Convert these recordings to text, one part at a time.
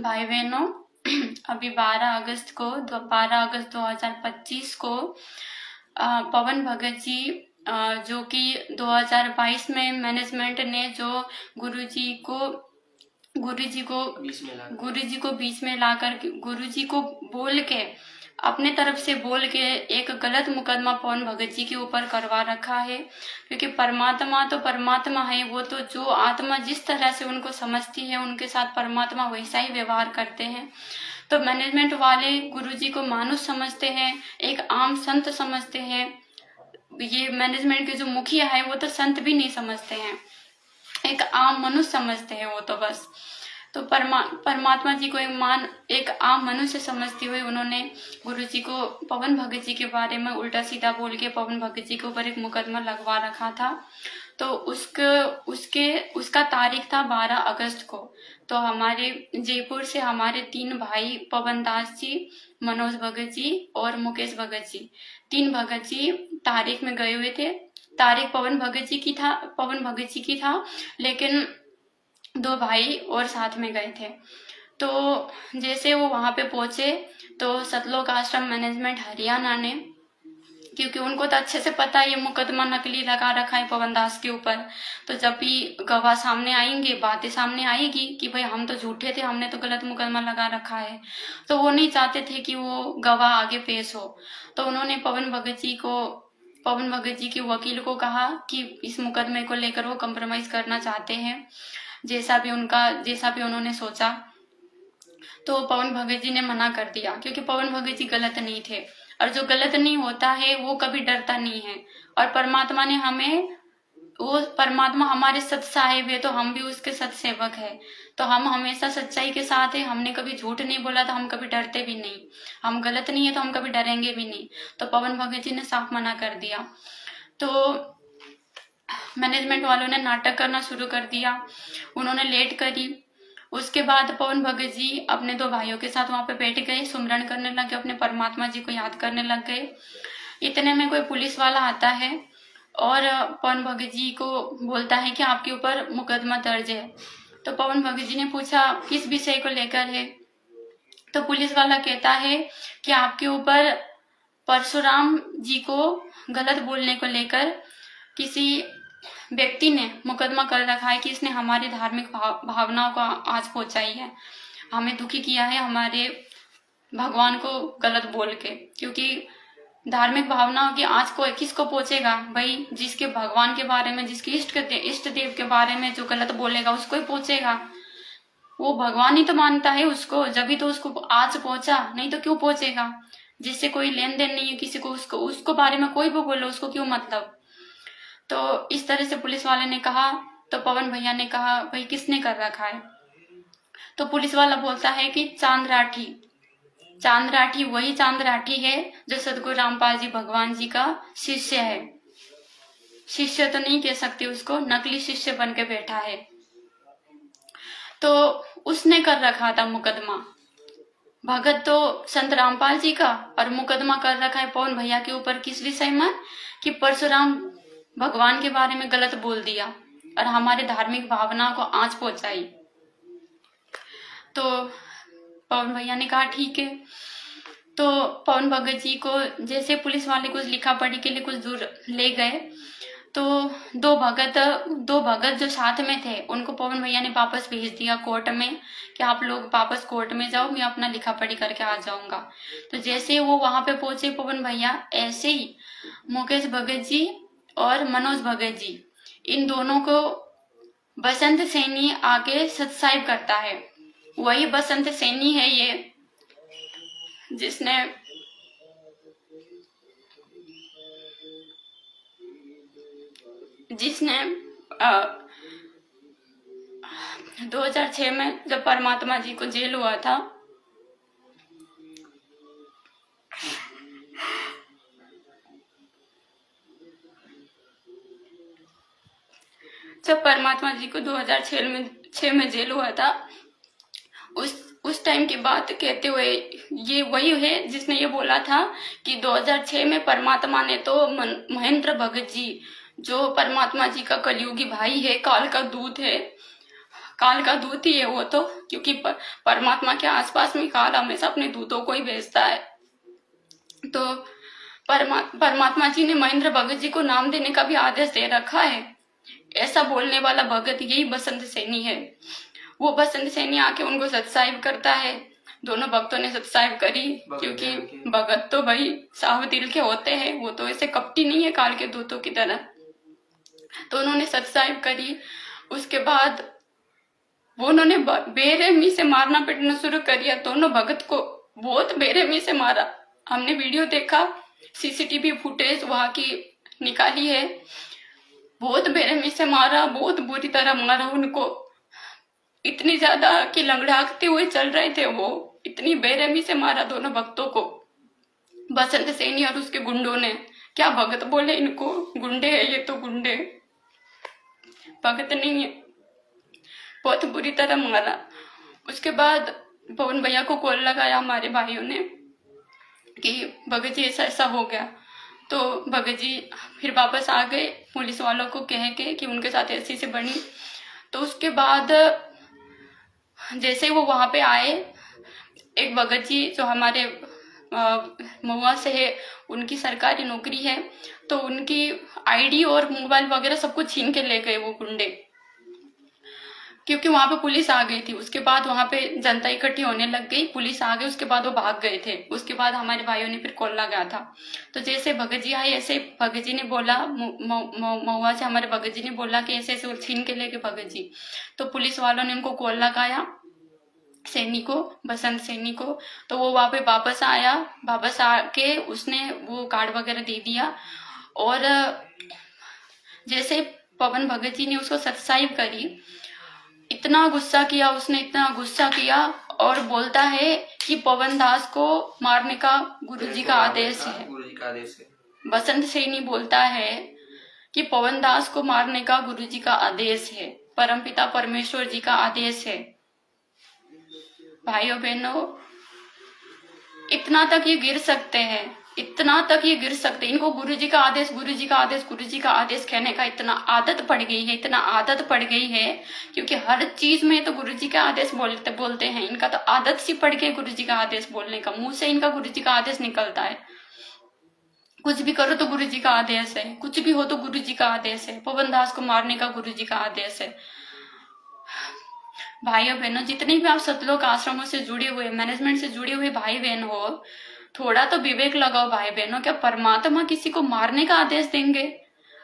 भाई बहनों, अभी 12 अगस्त 2025 को पवन भगत जी जो कि 2022 में मैनेजमेंट ने जो गुरु जी को बीच में लाकर गुरु जी को बोल के अपने तरफ से बोल के एक गलत मुकदमा पवन भगत जी के ऊपर करवा रखा है। क्योंकि परमात्मा तो परमात्मा है, वो तो जो आत्मा जिस तरह से उनको समझती है उनके साथ परमात्मा वैसा ही व्यवहार करते हैं। तो मैनेजमेंट वाले गुरुजी को मानुष समझते हैं, एक आम संत समझते हैं। ये मैनेजमेंट के जो मुखिया है वो तो संत भी नहीं समझते हैं, एक आम मनुष्य समझते हैं वो तो बस। तो परमात्मा जी को एक आम मनुष्य समझते हुए उन्होंने गुरुजी को पवन भगत जी के बारे में उल्टा सीधा बोल के पवन भगत जी के ऊपर एक मुकदमा लगवा रखा था। तो उसका तारीख था 12 अगस्त को। तो हमारे जयपुर से हमारे 3 भाई पवन दास जी, मनोज भगत जी और मुकेश भगत जी, 3 भगत जी तारीख में गए हुए थे। तारीख पवन भगत जी की था, लेकिन 2 भाई और साथ में गए थे। तो जैसे वो वहां पे पहुंचे तो सतलोक आश्रम मैनेजमेंट हरियाणा ने, क्योंकि उनको तो अच्छे से पता है ये मुकदमा नकली लगा रखा है पवन दास के ऊपर, तो जब भी गवाह सामने आएंगे, बातें सामने आएगी कि भाई हम तो झूठे थे, हमने तो गलत मुकदमा लगा रखा है, तो वो नहीं चाहते थे कि वो गवाह आगे पेश हो। तो उन्होंने पवन भगत जी के वकील को कहा कि इस मुकदमे को लेकर वो कंप्रोमाइज करना चाहते हैं, जैसा भी उन्होंने सोचा। तो पवन भगत जी ने मना कर दिया, क्योंकि पवन भगत जी गलत नहीं थे, और जो गलत नहीं होता है वो कभी डरता नहीं है। और परमात्मा हमारे सत साहेब है, तो हम भी उसके सत सेवक है। तो हम हमेशा सच्चाई के साथ है, हमने कभी झूठ नहीं बोला, तो हम कभी डरते भी नहीं। हम गलत नहीं है तो हम कभी डरेंगे भी नहीं। तो पवन भगत जी ने साफ मना कर दिया। तो मैनेजमेंट वालों ने नाटक करना शुरू कर दिया, उन्होंने लेट करी। उसके बाद पवन भगत जी अपने 2 भाइयों के साथ वहां पे बैठ गए, सुमरन करने लग गए, अपने परमात्मा जी को याद करने लग गए। इतने में कोई पुलिस वाला आता है और पवन भगत जी को बोलता है कि आपके ऊपर मुकदमा दर्ज है। तो पवन भगत जी ने पूछा किस विषय को लेकर है। तो पुलिस वाला कहता है कि आपके ऊपर परशुराम जी को गलत बोलने को लेकर किसी व्यक्ति ने मुकदमा कर रखा है कि इसने हमारी धार्मिक भावनाओं को आंच पहुंचाई है, हमें दुखी किया है, हमारे भगवान को गलत बोल के। क्योंकि धार्मिक भावनाओं की आंच को किसको पहुंचेगा भाई, जिसके भगवान के बारे में, जिसके इष्ट देव के बारे में जो गलत बोलेगा उसको ही पहुंचेगा। वो भगवान ही तो मानता है उसको, जब भी तो उसको आंच पहुंचा, नहीं तो क्यों पहुंचेगा। जिससे कोई लेन देन नहीं है किसी को, उसको बारे में कोई भी बोलो, उसको क्यों मतलब। तो इस तरह से पुलिस वाले ने कहा। तो पवन भैया ने कहा भाई किसने कर रखा है। तो पुलिस वाला बोलता है कि चांद राठी वही चांद राठी है जो सदगुरु रामपाल जी भगवान जी का शिष्य है। शिष्य तो नहीं कह सकते उसको, नकली शिष्य बन के बैठा है। तो उसने कर रखा था मुकदमा। भगत तो संत रामपाल जी का, और मुकदमा कर रखा है पवन भैया के ऊपर किस विषय में, कि परशुराम भगवान के बारे में गलत बोल दिया और हमारे धार्मिक भावनाओं को आंच पहुंचाई। तो पवन भैया ने कहा ठीक है। तो पवन भगत जी को जैसे पुलिस वाले कुछ लिखा पढ़ी के लिए कुछ दूर ले गए, तो 2 भगत जो साथ में थे उनको पवन भैया ने वापस भेज दिया कोर्ट में कि आप लोग वापस कोर्ट में जाओ, मैं अपना लिखा पढ़ी करके आ जाऊंगा। तो जैसे वो वहां पे पहुंचे पवन भैया, ऐसे ही मुकेश भगत जी और मनोज भगत जी, इन दोनों को बसंत सैनी आगे सत्साहिब करता है। वही बसंत सैनी है ये जिसने 2006 में जब परमात्मा जी को जेल हुआ था, जब परमात्मा जी को 2006 में जेल हुआ था, उस टाइम की बात कहते हुए ये वही है जिसने ये बोला था कि 2006 में परमात्मा ने तो महेंद्र भगत जी, जो परमात्मा जी का कलयुगी भाई है, काल का दूत है, काल का दूत ही है वो तो, क्योंकि परमात्मा के आसपास में काल हमेशा अपने दूतों को ही भेजता है। तो परमात्मा जी ने महेंद्र भगत जी को नाम देने का भी आदेश दे रखा है। ऐसा बोलने वाला भगत यही बसंत सैनी है। वो बसंत सैनी आके उनको सत्साहिब करता है। दोनों भक्तों ने सत्साहिब करी, क्योंकि भगत तो भाई साफ दिल के होते हैं, वो तो ऐसे कपटी नहीं है काल के दूतों की तरह। तो उन्होंने सत्साहिब करी। उसके बाद वो उन्होंने बेरहमी से मारना पीटना शुरू कर दिया। दोनों भगत को बहुत बेरहमी से मारा। हमने वीडियो देखा, सीसीटीवी फुटेज वहां की निकाली है। बहुत बेरहमी से मारा, बहुत बुरी तरह मारा उनको। इतनी ज्यादा कि लंगड़ाते हुए चल रहे थे वो, इतनी बेरहमी से मारा दोनों भक्तों को बसंत सैनी और उसके गुंडों ने। क्या भगत बोले इनको, गुंडे है ये तो, गुंडे, भगत नहीं है। बहुत बुरी तरह मारा। उसके बाद पवन भैया को कॉल लगाया हमारे भाइयों ने कि भगत जी ऐसा ऐसा हो गया। तो भगत जी फिर वापस आ गए, पुलिस वालों को कह के कि उनके साथ ऐसी से बनी। तो उसके बाद जैसे वो वहां पे आए, एक भगत जी जो हमारे महुआ से है, उनकी सरकारी नौकरी है, तो उनकी आईडी और मोबाइल वगैरह सब कुछ छीन के ले गए वो गुंडे, क्योंकि वहां पे पुलिस आ गई थी। उसके बाद वहां पे जनता इकट्ठी होने लग गई, पुलिस आ गई, उसके बाद वो भाग गए थे। उसके बाद हमारे भाइयों ने फिर कॉल लगाया था। तो जैसे भगत जी आए, ऐसे भगत जी ने बोला, महुआ से हमारे भगत जी ने बोला कि ऐसे ऐसे छीन के लेके भगत जी। तो पुलिस वालों ने उनको कॉल लगाया, सैनी को, बसंत सैनी को। तो वो वहां पे वापस आया, वापस आके उसने वो कार्ड वगैरह दे दिया। और जैसे पवन भगत जी ने उसको सत्साहिब करी, इतना गुस्सा किया उसने, इतना गुस्सा किया, और बोलता है कि पवन दास को मारने का गुरुजी का आदेश है। गुरुजी का आदेश है। बसंत सैनी बोलता है कि पवन दास को मारने का गुरुजी का आदेश है, परमपिता परमेश्वर जी का आदेश है। भाइयों बहनों, इतना तक ये गिर सकते हैं, इतना तक ये गिर सकते हैं। इनको गुरुजी का आदेश, गुरुजी का आदेश, गुरुजी का आदेश कहने का इतना आदत पड़ गई है, इतना आदत पड़ गई है, क्योंकि हर चीज में तो गुरुजी का आदेश बोलते हैं। इनका तो आदत सी पड़ गई गुरुजी का आदेश बोलने का, मुंह से इनका गुरुजी का आदेश निकलता है। कुछ भी करो तो गुरुजी का आदेश है, कुछ भी हो तो गुरुजी का आदेश है। पवन दास को मारने का गुरुजी का आदेश है। भाइयों बहनों, जितने भी आप सतलोक आश्रमों से जुड़े हुए, मैनेजमेंट से जुड़े हुए भाई बहन हो, थोड़ा तो विवेक लगाओ भाई बहनों। क्या परमात्मा किसी को मारने का आदेश देंगे?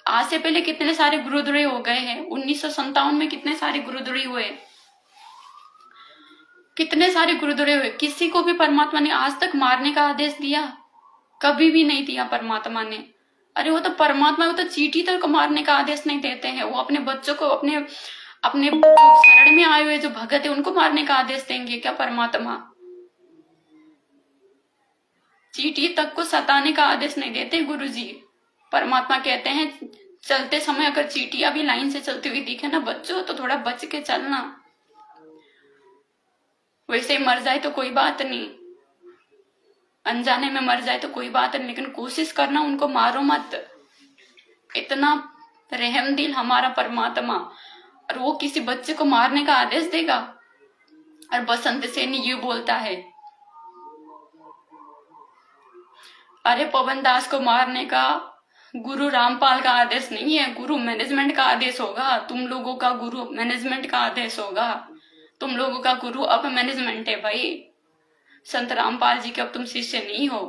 आज से पहले कितने सारे गुरुद्रोही हो गए हैं। 1957 में कितने सारे गुरुद्रोही हुए, कितने सारे गुरुद्रोही हुए। किसी को भी परमात्मा ने आज तक मारने का आदेश दिया? कभी भी नहीं दिया परमात्मा ने। अरे वो तो परमात्मा, वो तो चींटी तक मारने का आदेश नहीं देते हैं। वो अपने बच्चों को, अपने अपने जो शरण में आए हुए जो भगत है, उनको मारने का आदेश देंगे क्या परमात्मा? चींटी तक को सताने का आदेश नहीं देते गुरुजी। परमात्मा कहते हैं चलते समय अगर चींटियां भी लाइन से चलती हुई दिखे ना बच्चों, तो थोड़ा बच के चलना। वैसे ही मर जाए तो कोई बात नहीं, अनजाने में मर जाए तो कोई बात नहीं, लेकिन कोशिश करना उनको मारो मत। इतना रहम दिल हमारा परमात्मा, और वो किसी बच्चे को मारने का आदेश देगा? और बसंत सैनी ये बोलता है, अरे पवन दास को मारने का गुरु रामपाल का आदेश नहीं है, गुरु मैनेजमेंट का आदेश होगा। तुम लोगों का गुरु मैनेजमेंट का आदेश होगा। तुम लोगों का गुरु अब मैनेजमेंट है भाई। संत रामपाल जी के अब तुम शिष्य नहीं हो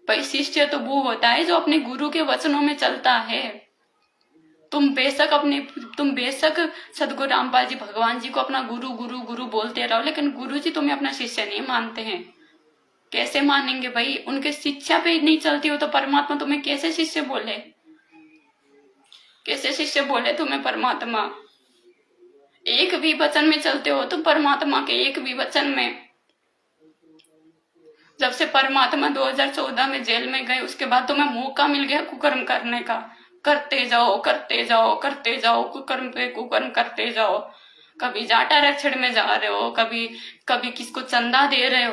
भाई। शिष्य तो वो होता है जो अपने गुरु के वचनों में चलता है। तुम बेशक सदगुरु रामपाल जी, भगवान जी को अपना गुरु गुरु गुरु बोलते रहो, लेकिन गुरु जी तुम्हें अपना शिष्य नहीं मानते हैं। कैसे मानेंगे भाई? उनके शिक्षा पे नहीं चलती हो तो परमात्मा तुम्हें कैसे शिष्य बोले? कैसे शिष्य बोले तुम्हें परमात्मा? एक भी वचन में चलते हो तो परमात्मा के एक भी वचन में। जब से परमात्मा 2014 में जेल में गए, उसके बाद तुम्हें मौका मिल गया कुकर्म करने का। करते जाओ, करते जाओ, करते जाओ, कुकर्म पे कुकर्म करते जाओ। कभी जाटा रक्षण में जा रहे हो, कभी किसको चंदा दे रहे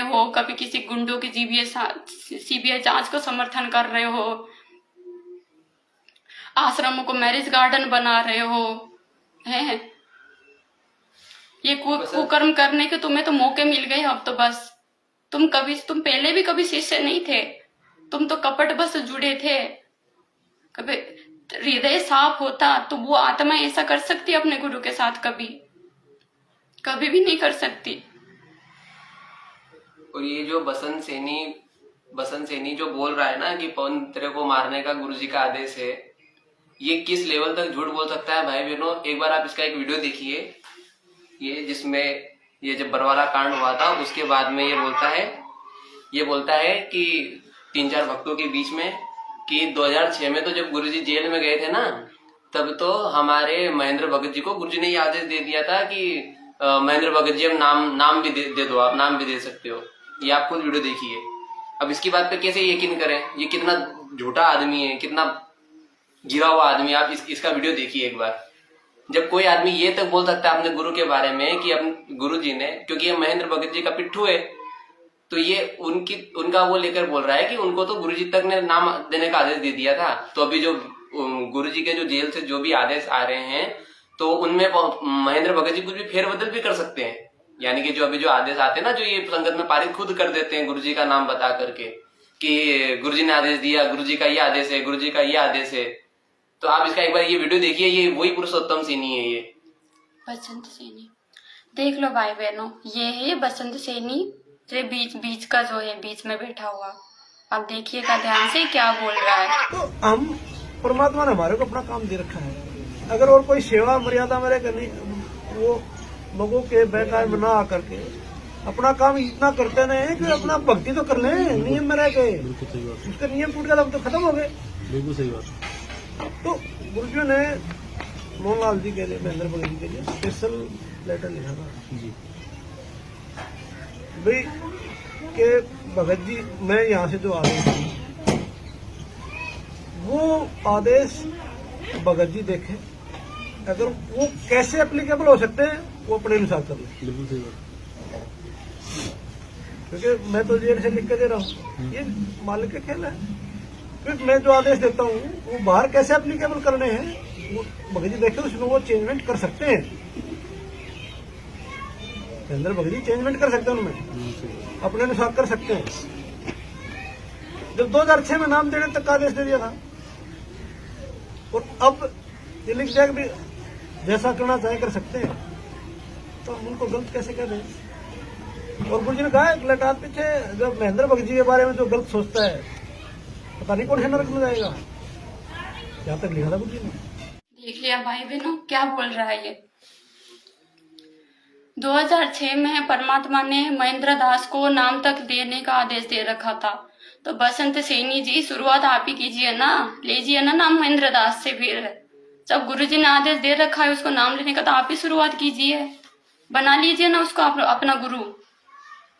हो, कभी किसी गुंडों की सीबीआई जांच को समर्थन कर रहे हो, आश्रमों को मैरिज गार्डन बना रहे हो, हैं? ये कुकर्म करने के तुम्हें तो मौके मिल गए अब तो बस। तुम पहले भी कभी शिष्य नहीं थे, तुम तो कपट बस जुड़े थे। कभी हृदय साफ होता तो वो आत्मा ऐसा कर सकती अपने गुरु के साथ? कभी भी नहीं कर सकती। और ये जो बसंत सैनी जो बोल रहा है ना कि पवन तेरे को मारने का गुरुजी का आदेश है, ये किस लेवल तक झूठ बोल सकता है भाई बहनों? एक बार आप इसका एक वीडियो देखिए, ये जिसमें ये जब बरवाला कांड हुआ था उसके बाद में ये बोलता है कि 3-4 भक्तों के बीच में कि 2006 में तो जब गुरुजी जेल में गए थे ना, तब तो हमारे महेंद्र भगत जी को गुरुजी ने ये आदेश दे दिया था कि महेंद्र भगत जी अब नाम भी दे दो, आप नाम भी दे सकते हो। ये आप खुद वीडियो देखिए। अब इसकी बात पे कैसे यकीन करें? ये कितना झूठा आदमी है, कितना गिरा हुआ आदमी। आप इसका वीडियो देखिए एक बार। जब कोई आदमी ये तक बोल सकता है अपने गुरु के बारे में कि अपने गुरु जी ने, क्योंकि ये महेंद्र भगत जी का पिट्ठू है, तो ये उनका वो लेकर बोल रहा है कि उनको तो गुरु जी तक ने नाम देने का आदेश दे दिया था। तो अभी जो गुरु जी के जो जेल से जो भी आदेश आ रहे हैं, तो उनमें महेंद्र भगत जी कुछ भी फेरबदल भी कर सकते हैं। यानी कि जो अभी जो आदेश आते हैं ना, जो ये संगत में पारित खुद कर देते हैं गुरुजी का नाम बता करके कि गुरुजी ने आदेश दिया, गुरुजी का ये आदेश है, गुरुजी का ये आदेश है। तो आप इसका एक बार ये वीडियो देखिए, ये वही पुरुषोत्तम सैनी है, ये बसंत सैनी। देख लो भाई बहनों, ये है बसंत सैनी, जो बीच का जो है, बीच में बैठा हुआ। अब देखिएगा ध्यान से क्या बोल रहा है। तो हम परमात्मा ने हमारे को अपना काम दे रखा है। अगर और कोई सेवा मर्यादा मेरे करनी, वो लोगों के बहकावे में ना आकर के अपना काम इतना करते नहीं कि अपना भक्ति तो कर लें, नियम में रह गए। उसके नियम टूट गए तो खत्म हो गए। बिल्कुल सही बात। तो गुरुजी ने मोहनलाल जी के लिए, महेंद्र भगत जी के लिए स्पेशल लेटर लिखा था जी भाई के भगत जी, मैं यहाँ से जो आदेश हूँ वो आदेश भगत जी देखे, अगर वो कैसे एप्लीकेबल हो सकते हैं वो अपने अनुसार कर ले। बिल्कुल सही बात। क्योंकि मैं तो जेल से लिख के दे रहा हूँ, ये मालिक का खेल है। क्योंकि मैं जो आदेश देता हूँ वो बाहर कैसे एप्लीकेबल करने हैं वो भगत जी देखे, उसमें वो चेंजमेंट कर सकते हैं। अंदर भगत जी चेंजमेंट कर सकते हैं, उनमें अपने अनुसार कर सकते हैं। जब 2006 में नाम देने तक का आदेश दे दिया था, और अब ये लिख दिया कि जैसा करना चाहे कर सकते हैं, तो हम उनको गलत कैसे कह दें? और गुरुजी ने कहा है लटात पीछे जब महेंद्र भगत जी के बारे में जो गलत सोचता है, पता नहीं कौन से नरक में जाएगा। यहाँ तक लिखा था गुरुजी ने। देख लिया भाई बहनों क्या बोल रहा है ये। 2006 में परमात्मा ने महेंद्र दास को नाम तक देने का आदेश दे रखा था। तो बसंत सैनी जी, शुरुआत आप ही कीजिए ना, लीजिए ना नाम महेंद्र दास से। फिर जब गुरुजी ने आदेश दे रखा है उसको नाम लेने का, तो आप ही शुरुआत कीजिए, बना लीजिए ना उसको अपना गुरु।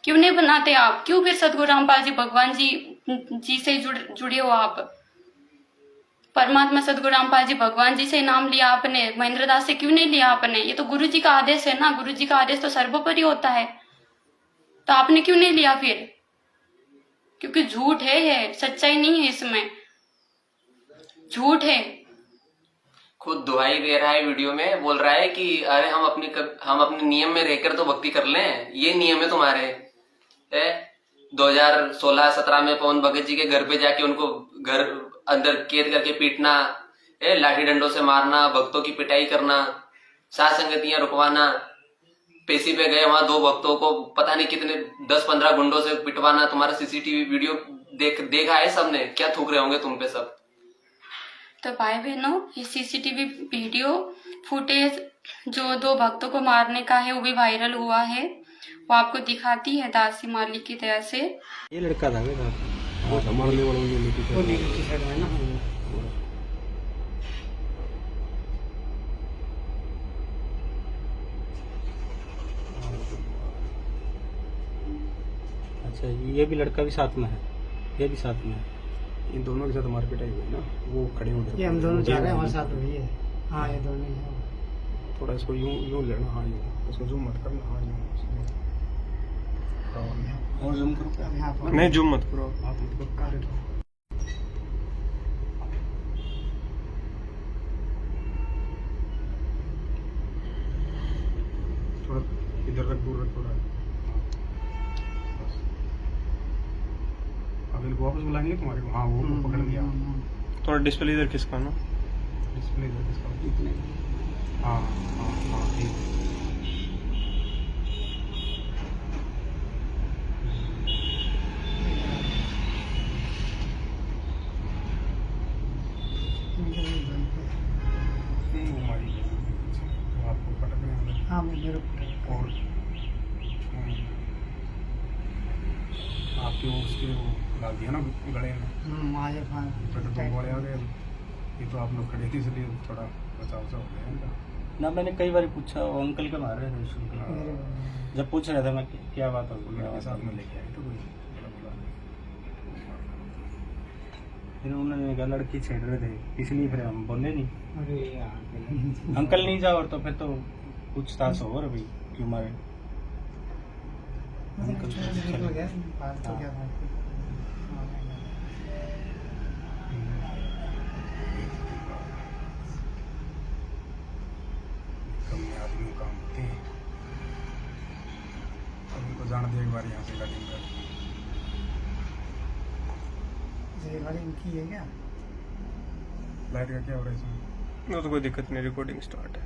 क्यों नहीं बनाते आप? क्यों फिर सदगुरु रामपाल जी भगवान जी से जुड़े हो आप? परमात्मा सदगुरु रामपाल जी भगवान जी से नाम लिया आपने, महेंद्र दास से क्यों नहीं लिया आपने? ये तो गुरु जी का आदेश है ना, गुरु जी का आदेश तो सर्वोपरि होता है, तो आपने क्यों नहीं लिया फिर? क्योंकि झूठ है, ये सच्चाई नहीं है, इसमें झूठ है। खुद दुहाई दे रहा है, वीडियो में बोल रहा है कि अरे हम अपने नियम में रहकर तो भक्ति कर लें, ये नियम है तुम्हारे। 2016-17 में पवन भगत जी के घर पे जाके उनको घर अंदर कैद करके पीटना, लाठी डंडों से मारना, भक्तों की पिटाई करना, सात संगतियां रुकवाना, पेशी पे गए वहां 2 भक्तों को पता नहीं कितने 10-15 गुंडों से पिटवाना। तुम्हारा सीसीटीवी वीडियो देखा है सबने, क्या थूक रहे होंगे तुम पे सब। तो भाई बहनों, ये सीसीटीवी वीडियो फुटेज जो 2 भक्तों को मारने का है वो भी वायरल हुआ है, वो आपको दिखाती है दासी मालिक की तरह से। ये लड़का था वो हमारे वाला वो नीचे साइड है ना। अच्छा, ये भी लड़का भी साथ में है, ये भी साथ में है। इन दोनों के साथ मारपीट आई हुई ना, वो खड़े हो गए। ये हम दोनों जा रहे हैं, हमारे साथ हुई है। हाँ, ये दोनों हैं। थोड़ा इसको यूं लेना। हाँ, यूं इसको जूम मत करना। हाँ, यूं और जूम करो क्या? नहीं, जूम मत करो, हाथ मत करो। थोड़ा अब इनको वापस बुलाएंगे तुम्हारे को। हाँ वो पकड़ लिया। थोड़ा डिस्प्ले इधर किसका ना डिस्प्ले इधर किसका? इतने। हाँ हाँ हाँ ठीक। वो हमारी वो आपको पटक रहे हैं हाँ मेरे को और आपके वो उसके वो डाल दिया ना गले में। आए फिर तो दो गोले आ गए। ये तो आप लोग खड़े थे इसलिए थोड़ा बचाव सा हो गया इनका। ना मैंने कई बार पूछा, वो अंकल के मार रहे थे उस अंकल। जब पूछ रहा था मैं क्या बात हो गई, हाँ। साथ में लेके आए तो कोई फिर उन्होंने कहा लड़की छेड़ रहे थे इसलिए फिर हम बोले नहीं। अरे यार अंकल नहीं जाओ और तो फिर तो पूछताछ हो रहा भाई क्यों मारे। अंकल हो गया बात तो क्या था। कम में आदमी काम होते हैं। अब उनको जान दे एक बार यहाँ से गाड़ी में। ये गाड़ी इनकी है क्या? लाइट का क्या हो रहा है इसमें? वो तो कोई दिक्कत नहीं, रिकॉर्डिंग स्टार्ट है,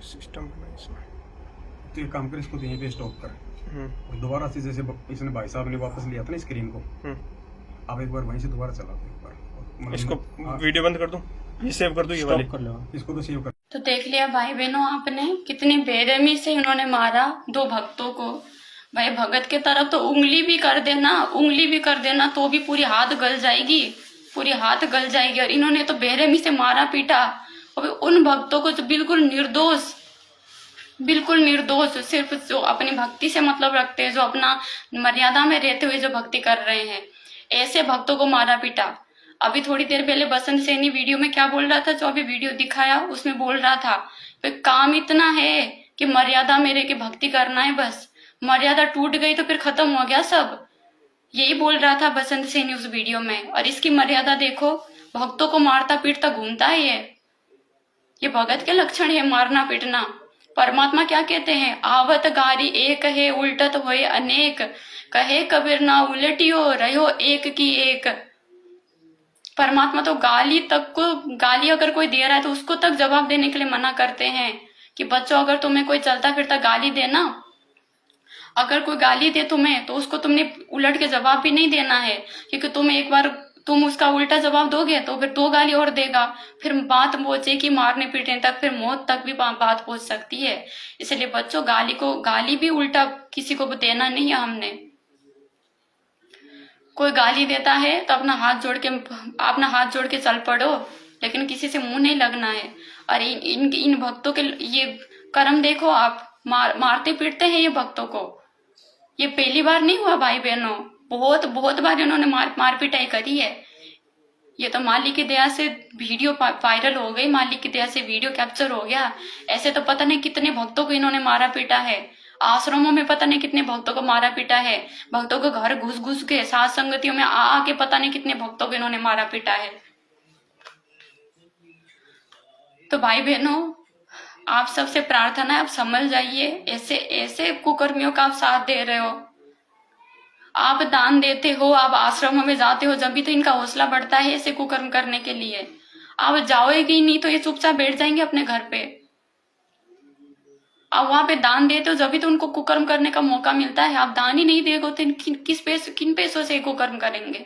सिस्टम है इसमें। तो ये काम कर, इसको तो यहीं पे स्टॉप कर और दोबारा से जैसे इसने भाई साहब ने वापस लिया था ना स्क्रीन को, आप एक बार वहीं से दोबारा चला दो एक बार। मतलब इसको हाँ, वीडियो बंद कर दूं, ये सेव कर दूं, ये वाली कर लो इसको तो सेव कर। तो देख लिया भाई बहनों आपने कितनी बेरहमी से इन्होंने मारा दो भक्तों को। भाई भगत के तरफ तो उंगली भी कर देना तो भी पूरी हाथ गल जाएगी, पूरी हाथ गल जाएगी। और इन्होंने तो बेरहमी से मारा पीटा और उन भक्तों को जो बिल्कुल निर्दोष सिर्फ जो अपनी भक्ति से मतलब रखते हैं, जो अपना मर्यादा में रहते हुए जो भक्ति कर रहे हैं, ऐसे भक्तों को मारा पीटा। अभी थोड़ी देर पहले बसंत सैनी वीडियो में क्या बोल रहा था, जो अभी वीडियो दिखाया उसमें बोल रहा था काम इतना है कि मर्यादा में रह के भक्ति करना है, बस मर्यादा टूट गई तो फिर खत्म हो गया सब। यही बोल रहा था बसंत सैनी उस वीडियो में। और इसकी मर्यादा देखो, भक्तों को मारता पीटता घूमता है। ये भगत के लक्षण है, मारना पीटना। परमात्मा क्या कहते हैं, आवत गारी एक है उल्टत होए अनेक, कहे कबीर ना उलटियो रहो एक की एक। परमात्मा तो गाली अगर कोई दे रहा है तो उसको तक जवाब देने के लिए मना करते हैं कि बच्चों अगर तुम्हें कोई चलता फिरता गाली देना, अगर कोई गाली दे तुम्हें तो उसको तुमने उलट के जवाब भी नहीं देना है, क्योंकि तुम उसका उल्टा जवाब दोगे तो फिर दो गाली और देगा, फिर बात पहुंचेगी मारने पीटने तक, फिर मौत तक भी बात पहुंच सकती है। इसलिए बच्चों गाली भी उल्टा किसी को देना नहीं है हमने। कोई गाली देता है तो अपना हाथ जोड़ के चल पड़ो, लेकिन किसी से मुंह नहीं लगना है। और इन भक्तों के ये कर्म देखो आप, मारते पीटते हैं ये भक्तों को। ये पहली बार नहीं हुआ भाई बहनों, बहुत बार इन्होंने मार पिटाई करी है। ये तो मालिक की दया से वीडियो वायरल हो गई, मालिक की दया से वीडियो कैप्चर हो गया। ऐसे तो पता नहीं कितने भक्तों को इन्होंने मारा पीटा है। आश्रमों में पता नहीं कितने भक्तों को मारा पीटा है, भक्तों के घर घुस के, साथ संगतियों में आके पता नहीं कितने भक्तों को इन्होंने मारा पीटा है। तो भाई बहनों, आप सबसे प्रार्थना है, आप समझ जाइए, ऐसे कुकर्मियों का आप साथ दे रहे हो। आप दान देते हो, आप आश्रमों में जाते हो, जब भी तो इनका हौसला बढ़ता है ऐसे कुकर्म करने के लिए। आप जाओगे नहीं तो ये चुपचाप बैठ जाएंगे अपने घर पे। आप वहां पे दान देते हो, जब भी तो उनको कुकर्म करने का मौका मिलता है। आप दान ही नहीं देगो तो किन पैसों से कुकर्म करेंगे।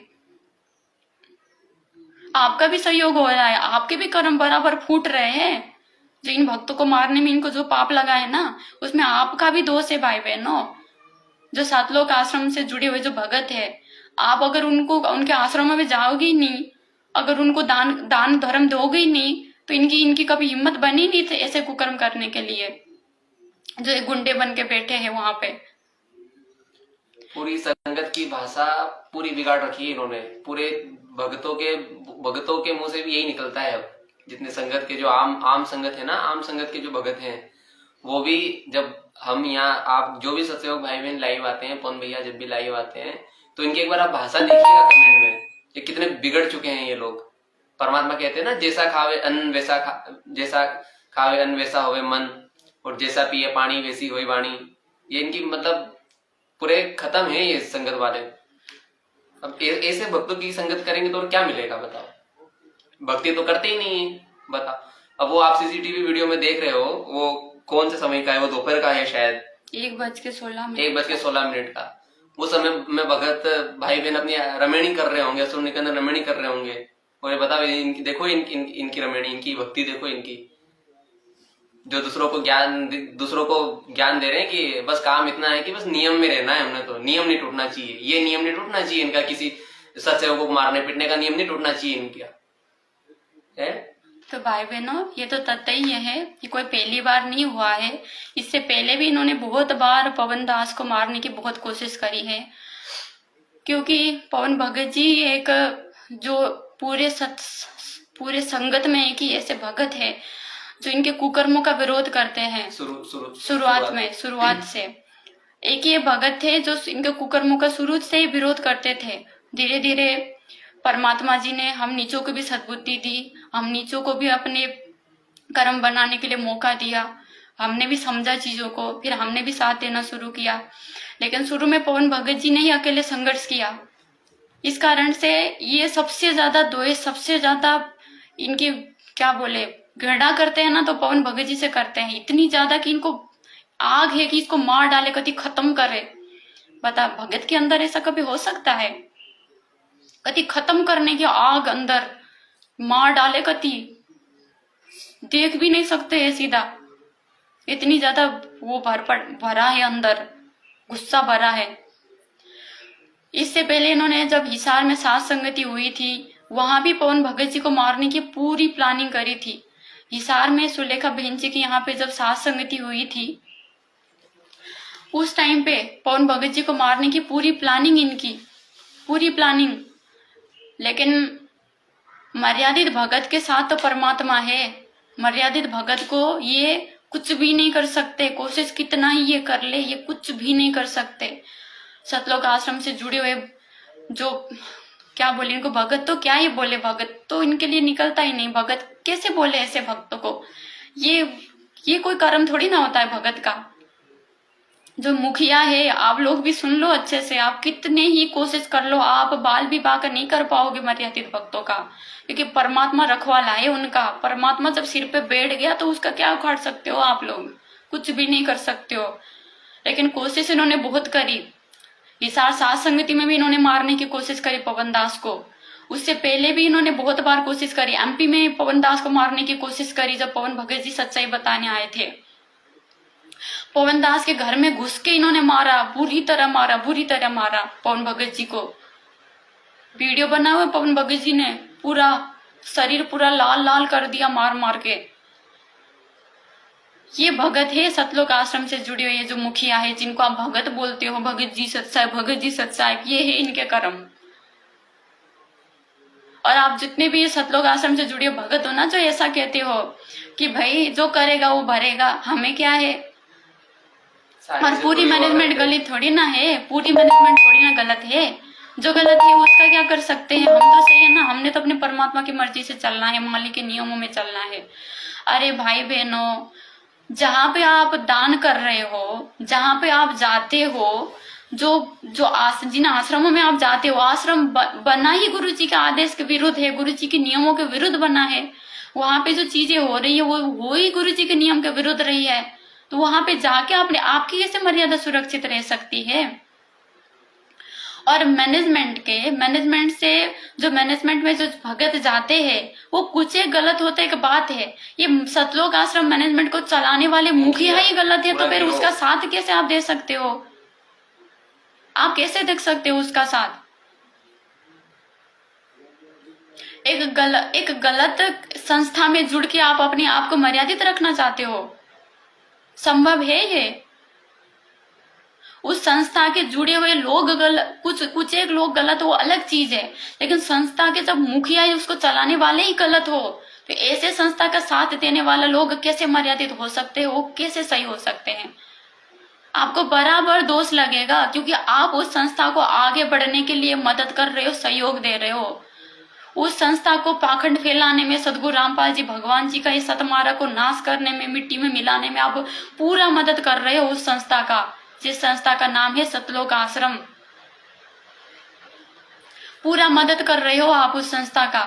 आपका भी सहयोग हो रहा है, आपके भी कर्म बराबर फूट रहे हैं। जो इन भक्तों को मारने में इनको जो पाप लगा है ना, उसमें आपका भी दोष है भाई बहनों। जो सातलोक आश्रम से जुड़े हुए जो भगत है, आप अगर उनके आश्रम में जाओगे ही नहीं, अगर उनको दान धर्म दोगे ही नहीं, तो इनकी कभी हिम्मत बनी नहीं थी ऐसे कुकर्म करने के लिए, जो एक गुंडे बन के बैठे हैं वहां पे। पूरी संगत की भाषा पूरी बिगाड़ रखी है इन्होंने। पूरे भगतों के मुंह से भी यही निकलता है। अब जितने संगत के जो आम संगत है ना, आम संगत के जो भगत हैं, वो भी जब हम यहाँ, आप जो भी सत्संग भाई बहन लाइव आते हैं, पवन भैया जब भी लाइव आते हैं, तो इनकी एक बार आप भाषा देखिएगा कमेंट में, ये कितने बिगड़ चुके हैं ये लोग। परमात्मा कहते हैं ना, जैसा खावे अन्न वैसा होवे मन, और जैसा पिए पानी वैसी होई वाणी। ये इनकी मतलब पूरे खत्म है ये संगत वाले। अब ऐसे भक्तों की संगत करेंगे तो और क्या मिलेगा बताओ? भक्ति तो करते ही नहीं है, बताओ। अब वो आप सीसीटीवी वीडियो में देख रहे हो, वो कौन से समय का है? वो दोपहर का है शायद, 1:16 1:16 का। उस समय में भगत भाई बहन अपनी रमणी कर रहे होंगे, असुर निकंदन रमणी कर रहे होंगे। और ये बताओ, इनकी देखो, इनकी रमणी, इनकी भक्ति देखो, इनकी जो दूसरों को ज्ञान दे रहे हैं कि बस काम इतना है कि बस नियम में रहना है, हमने तो नियम नहीं टूटना चाहिए, ये नियम नहीं टूटना चाहिए इनका, किसी सत्सेवकों को मारने पीटने का नियम नहीं टूटना चाहिए इनका है। तो भाई बहनों, ये तो तथ्य ही है कि कोई पहली बार नहीं हुआ है। इससे पहले भी इन्होंने बहुत बार पवन दास को मारने की बहुत कोशिश करी है, क्योंकि पवन भगत जी एक जो पूरे संगत में एक ही ऐसे भगत है जो इनके कुकर्मों का विरोध करते हैं। शुरुआत से एक ये भगत थे जो इनके कुकर्मों का शुरू से ही विरोध करते थे। धीरे धीरे परमात्मा जी ने हम नीचों को भी सद्बुद्धि दी, हम नीचों को भी अपने कर्म बनाने के लिए मौका दिया, हमने भी समझा चीजों को, फिर हमने भी साथ देना शुरू किया। लेकिन शुरू में पवन भगत जी ने ही अकेले संघर्ष किया। इस कारण से ये सबसे ज्यादा द्वेष, सबसे ज्यादा इनकी क्या बोले घृणा करते हैं ना, तो पवन भगत जी से करते हैं। इतनी ज्यादा कि इनको आग है कि इसको मार डाले, कति खत्म करे। बता, भगत के अंदर ऐसा कभी हो सकता है? कति खत्म करने की आग अंदर, मार डाले, कति देख भी नहीं सकते है सीधा। इतनी ज्यादा वो भरा है अंदर, गुस्सा भरा है। इससे पहले इन्होंने जब हिसार में सात संगति हुई थी, वहां भी पवन भगत जी को मारने की पूरी प्लानिंग करी थी। हिसार में सुलेखा बहन जी की यहाँ पे जब सात संगति हुई थी, उस टाइम पे पवन भगत जी को मारने की पूरी प्लानिंग, इनकी पूरी प्लानिंग। लेकिन मर्यादित भगत के साथ तो परमात्मा है। मर्यादित भगत को ये कुछ भी नहीं कर सकते, कोशिश कितना ही ये कर ले, ये कुछ भी नहीं कर सकते। सतलोक आश्रम से जुड़े हुए जो क्या बोले, इनको भगत तो क्या ही बोले, भगत तो इनके लिए निकलता ही नहीं। भगत कैसे बोले ऐसे भक्तों को? ये कोई कर्म थोड़ी ना होता है भगत का। जो मुखिया है, आप लोग भी सुन लो अच्छे से, आप कितने ही कोशिश कर लो, आप बाल विवाह का नहीं कर पाओगे मर्यादित भक्तों का, क्योंकि परमात्मा रखवाला है उनका। परमात्मा जब सिर पे बैठ गया तो उसका क्या उखाड़ सकते हो आप लोग? कुछ भी नहीं कर सकते हो। लेकिन कोशिश इन्होंने बहुत करी। हिसार सात संगति में भी इन्होंने मारने की कोशिश करी पवन दास को। उससे पहले भी इन्होंने बहुत बार कोशिश करी। एमपी में पवन दास को मारने की कोशिश करी जब पवन भगत जी सच्चाई बताने आए थे। पवन दास के घर में घुस के इन्होंने मारा, बुरी तरह मारा पवन भगत जी को। वीडियो बना हुआ पवन भगत जी ने, पूरा शरीर पूरा लाल लाल कर दिया मार मार के। ये भगत है सतलोक आश्रम से जुड़े हुए, जो मुखिया है, जिनको आप भगत बोलते हो, भगत जी सच्चाई, ये है इनके कर्म। और आप जितने भी सतलोक आश्रम से जुड़े भगत हो ना, जो ऐसा कहते हो कि भाई जो करेगा वो भरेगा, हमें क्या है। और पूरी मैनेजमेंट गलत थोड़ी ना है, पूरी मैनेजमेंट थोड़ी ना गलत है। जो गलत है उसका क्या कर सकते हैं? हम तो सही है ना, हमने तो अपने परमात्मा की मर्जी से चलना है, मालिक के नियमों में चलना है। अरे भाई बहनों, जहाँ पे आप दान कर रहे हो, जहाँ पे आप जाते हो, जिन आश्रमों में आप जाते हो, आश्रम बना ही गुरु जी के आदेश के विरुद्ध है, गुरु जी के नियमों के विरुद्ध बना है। वहां पे जो चीजें हो रही है वो ही गुरु जी के नियम के विरुद्ध रही है। तो वहां पे जाके आपकी कैसे मर्यादा सुरक्षित रह सकती है? और मैनेजमेंट में जो भगत जाते हैं वो कुछ एक गलत होता है, एक बात है। ये सतलोक आश्रम मैनेजमेंट को चलाने वाले मुखिया ही गलत है, तो फिर उसका साथ कैसे आप दे सकते हो? आप कैसे देख सकते हो उसका साथ? एक गलत संस्था में जुड़ के आप अपने आप को मर्यादित रखना चाहते हो? संभव है ये? उस संस्था के जुड़े हुए लोग कुछ एक लोग गलत हो, अलग चीज है, लेकिन संस्था के जब मुखिया है, उसको चलाने वाले ही गलत हो, तो ऐसे संस्था का साथ देने वाला लोग कैसे मर्यादित हो सकते हैं? वो कैसे सही हो सकते हैं? आपको बराबर दोष लगेगा, क्योंकि आप उस संस्था को आगे बढ़ने के लिए मदद कर रहे हो, सहयोग दे रहे हो। उस संस्था को पाखंड फैलाने में, सदगुरु रामपाल जी भगवान जी का इस सतमार्ग को नाश करने में, मिट्टी में मिलाने में आप पूरा मदद कर रहे हो उस संस्था का। जिस संस्था का नाम है सतलोक आश्रम। पूरा मदद कर रहे हो आप उस संस्था का।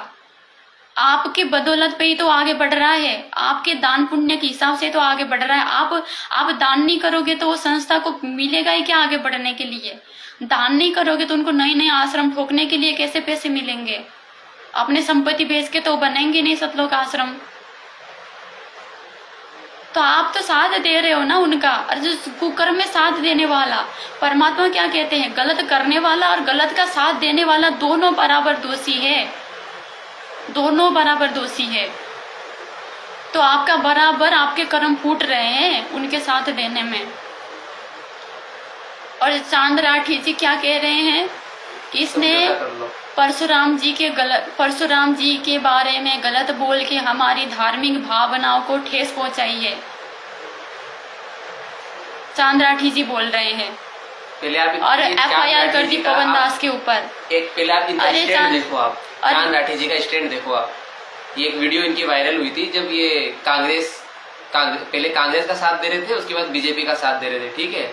आपके बदौलत पे ही तो आगे बढ़ रहा है, आपके दान पुण्य के हिसाब से तो आगे बढ़ रहा है। आप दान नहीं करोगे तो वो संस्था को मिलेगा ही क्या आगे बढ़ने के लिए? दान नहीं करोगे तो उनको नए नए आश्रम ठोकने के लिए कैसे पैसे मिलेंगे? अपने संपत्ति बेच के तो बनेंगे नहीं सतलोक आश्रम। तो आप तो साथ दे रहे हो ना उनका। और जो कुकर्म में साथ देने वाला, परमात्मा क्या कहते हैं, गलत करने वाला और गलत का साथ देने वाला दोनों बराबर दोषी है, दोनों बराबर दोषी है। तो आपका बराबर आपके कर्म फूट रहे हैं उनके साथ देने में। और चांद राठी जी क्या कह रहे हैं कि इसने परशुराम जी के बारे में गलत बोल के हमारी धार्मिक भावनाओं को ठेस पहुंचाई है। चांद राठी जी बोल रहे हैं। पहले आप और FIR कर दी पवन दास के ऊपर। एक पहले आप इनका स्टैंड देखो, आप चांद राठी जी का स्टैंड देखो आप। ये एक वीडियो इनकी वायरल हुई थी जब ये पहले कांग्रेस का साथ दे रहे थे, उसके बाद बीजेपी का साथ दे रहे थे, ठीक है।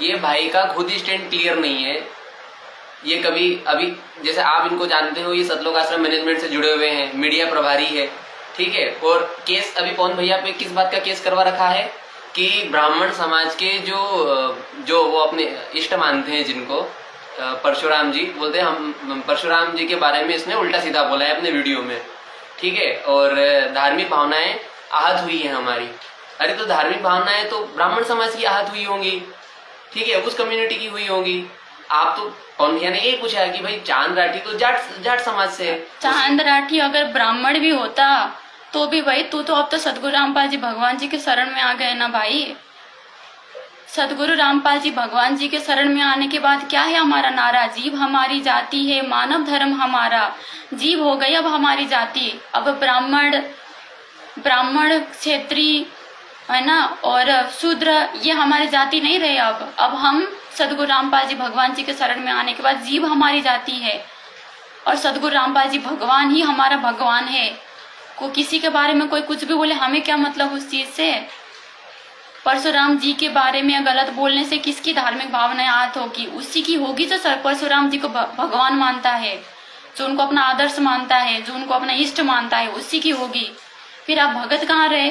ये भाई का खुद ही स्टैंड क्लियर नहीं है। ये कभी अभी जैसे आप इनको जानते हो, ये सतलोक आश्रम मैनेजमेंट से जुड़े हुए हैं, मीडिया प्रभारी है, ठीक है। और केस अभी पवन भैया पे किस बात का केस करवा रखा है कि ब्राह्मण समाज के जो वो अपने इष्ट मानते हैं, जिनको परशुराम जी बोलते हैं, हम परशुराम जी के बारे में इसने उल्टा सीधा बोला है अपने वीडियो में, ठीक है। और धार्मिक भावनाएं आहत हुई है हमारी। अरे तो धार्मिक भावनाएं तो ब्राह्मण समाज की आहत हुई होंगी, ठीक है, उस कम्युनिटी की हुई होंगी। आप तो कौन ने यही पूछा कि भाई चांद राठी तो जाट समाज से है। चांद राठी अगर ब्राह्मण भी होता तो भी भाई तू तो अब तो सदगुरु रामपाल जी भगवान जी के शरण में आ गए ना भाई। सदगुरु रामपाल जी भगवान जी के शरण में आने के बाद क्या है हमारा नारा? जीव हमारी जाति है, मानव धर्म हमारा। जीव हो गई अब हमारी जाति। अब ब्राह्मण क्षेत्रीय है ना और शूद्र ये हमारी जाति नहीं रहे। अब हम सदगुरु रामपाल जी भगवान जी के शरण में आने के बाद जीव हमारी जाति है और सदगुरु रामपाल जी भगवान ही हमारा भगवान है। को किसी के बारे में कोई कुछ भी बोले, हमें क्या मतलब उस चीज से? परशुराम जी के बारे में गलत बोलने से किसकी धार्मिक भावनाएं आहत होगी? उसी की होगी जो परशुराम जी को भगवान मानता है, जो उनको अपना आदर्श मानता है, जो उनको अपना इष्ट मानता है, उसी की होगी। फिर आप भगत कहाँ रहे?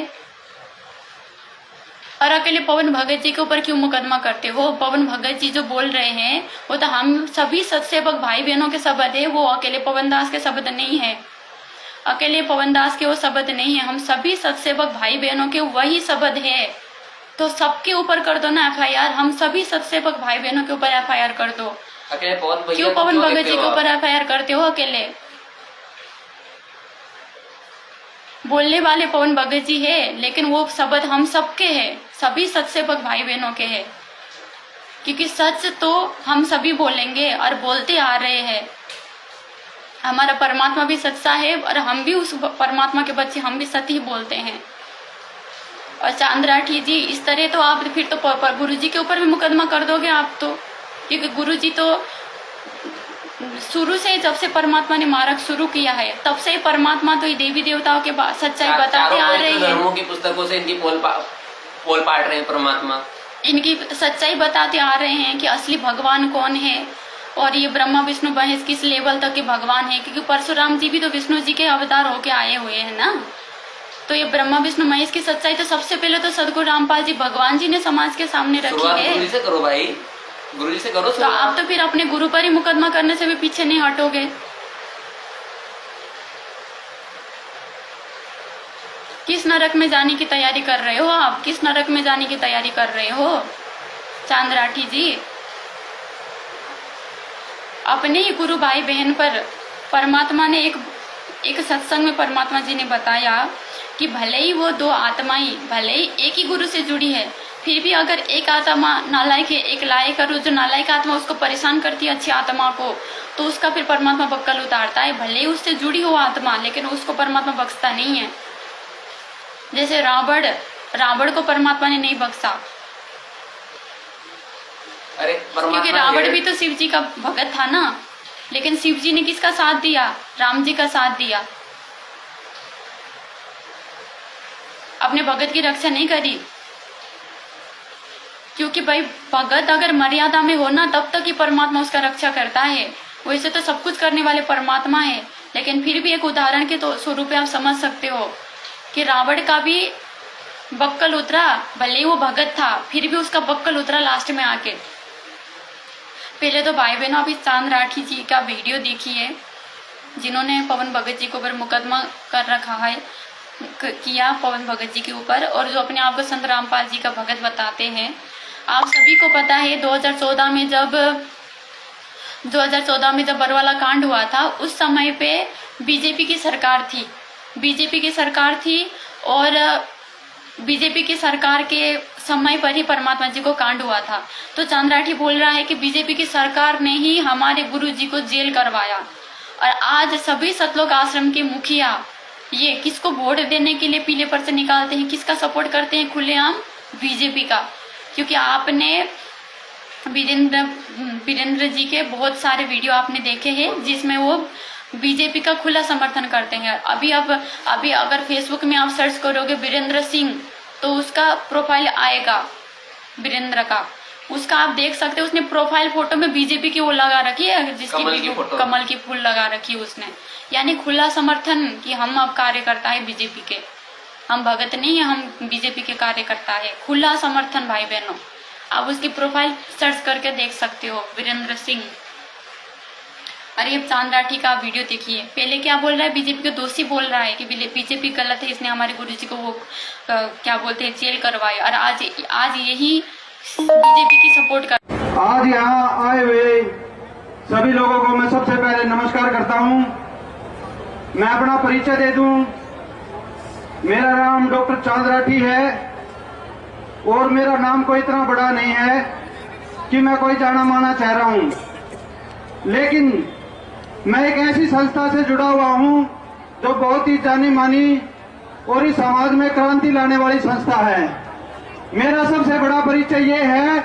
और अकेले पवन भगत जी के ऊपर क्यों मुकदमा करते हो? पवन भगत जी जो बोल रहे हैं वो तो हम सभी सत्सेवक भाई बहनों के शब्द है, वो अकेले पवन दास के शब्द नहीं है। अकेले पवन दास के वो शब्द नहीं है, हम सभी सत्सेवक भाई बहनों के वही शब्द है। तो सबके ऊपर कर दो ना FIR। हम सभी सत्सेवक भाई बहनों के ऊपर FIR कर दो। क्यों पवन भगत जी के ऊपर FIR करते हो? अकेले बोलने वाले पवन भगत जी है, लेकिन वो शब्द हम सबके है, सभी सत्सेवक भाई बहनों के है। क्योंकि सच तो हम सभी बोलेंगे और बोलते आ रहे हैं। हमारा परमात्मा भी सच्चा है और हम भी उस परमात्मा के बच्चे, हम भी सत्य ही बोलते हैं। और चांद राठी जी इस तरह तो आप फिर तो गुरु जी के ऊपर भी मुकदमा कर दोगे आप तो। क्योंकि गुरु जी तो शुरू से, जब से परमात्मा ने मार्ग शुरू किया है तब से परमात्मा तो देवी देवताओं के सच्चाई बताते आ रहे हैं। धर्मों की पुस्तकों से इनकी पोल पाट रहे हैं परमात्मा, इनकी सच्चाई बताते आ रहे हैं कि असली भगवान कौन है और ये ब्रह्मा विष्णु महेश किस लेवल तक के भगवान है। क्योंकि परशुराम जी भी तो विष्णु जी के अवतार होके आए हुए हैं ना। तो ये ब्रह्मा विष्णु महेश की सच्चाई तो सबसे पहले तो सदगुरु रामपाल जी भगवान जी ने समाज के सामने रखी है। गुरु जी से करो भाई, गुरु जी से करो। तो आप तो फिर अपने गुरु पर ही मुकदमा करने से भी पीछे नहीं हटोगे। किस नरक में जाने की तैयारी कर रहे हो आप? किस नरक में जाने की तैयारी कर रहे हो चांद राठी जी? अपने ही गुरु भाई बहन पर परमात्मा ने एक सत्संग में परमात्मा जी ने बताया कि भले ही वो दो आत्माएं भले ही एक ही गुरु से जुड़ी है, फिर भी अगर एक आत्मा नालायक है, एक लायक है, जो नालायक आत्मा उसको परेशान करती है अच्छी आत्मा को, तो उसका फिर परमात्मा बक्कल उतारता है। भले ही उससे जुड़ी हो आत्मा, लेकिन उसको परमात्मा बख्शता नहीं है। जैसे रावण को परमात्मा ने नहीं बख्शा। अरे क्योंकि रावण भी तो शिव जी का भगत था ना। लेकिन शिव जी ने किसका साथ दिया? राम जी का साथ दिया। अपने भगत की रक्षा नहीं करी, क्योंकि भाई भगत अगर मर्यादा में हो ना तब तक ही परमात्मा उसका रक्षा करता है। वैसे तो सब कुछ करने वाले परमात्मा है, लेकिन फिर भी एक उदाहरण के तो स्वरूप पे आप समझ सकते हो कि रावण का भी बक्कल उतरा, भले ही वो भगत था फिर भी उसका बक्कल उतरा लास्ट में आके। पहले तो भाई बहनों, अभी चांद राठी जी का वीडियो देखिए, जिन्होंने पवन भगत जी के ऊपर मुकदमा कर रखा है, किया पवन भगत जी के ऊपर, और जो अपने आप को संत रामपाल जी का भगत बताते हैं। आप सभी को पता है 2014 में जब बरवाला कांड हुआ था, उस समय पे बीजेपी की सरकार थी और बीजेपी की सरकार के समय पर ही परमात्मा जी को कांड हुआ था। तो चांद राठी बोल रहा है कि बीजेपी की सरकार ने ही हमारे गुरु जी को जेल करवाया, और आज सभी सतलोक आश्रम के मुखिया ये किसको वोट देने के लिए पीले पर्चे निकालते हैं, किसका सपोर्ट करते हैं? खुलेआम बीजेपी का। क्योंकि आपने वीरेंद्र जी के बहुत सारे वीडियो आपने देखे हैं जिसमें वो बीजेपी का खुला समर्थन करते हैं। अभी अगर फेसबुक में आप सर्च करोगे वीरेंद्र सिंह तो उसका प्रोफाइल आएगा, वीरेंद्र का, उसका आप देख सकते हो। उसने प्रोफाइल फोटो में बीजेपी की वो लगा रखी है, जिसकी कमल की फूल लगा रखी है उसने, यानी खुला समर्थन कि हम अब कार्यकर्ता है बीजेपी के, हम भगत नहीं है, हम बीजेपी के कार्यकर्ता है। खुला समर्थन भाई बहनों, आप उसकी प्रोफाइल सर्च करके देख सकते हो, वीरेंद्र सिंह। अरे अब चांद राठी का वीडियो देखिए, पहले क्या बोल रहा है, बीजेपी को दोषी बोल रहा है कि बीजेपी गलत है, इसने हमारे गुरुजी को वो क्या बोलते हैं जेल करवाया, और आज यही बीजेपी की सपोर्ट कर। आज यहाँ आए हुए सभी लोगों को मैं सबसे पहले नमस्कार करता हूँ। मैं अपना परिचय दे दूं, मेरा नाम डॉक्टर चांद राठी है और मेरा नाम कोई इतना बड़ा नहीं है कि मैं कोई जाना माना चेहरा रहा हूँ, लेकिन मैं एक ऐसी संस्था से जुड़ा हुआ हूँ जो बहुत ही जानी मानी और इस समाज में क्रांति लाने वाली संस्था है। मेरा सबसे बड़ा परिचय ये है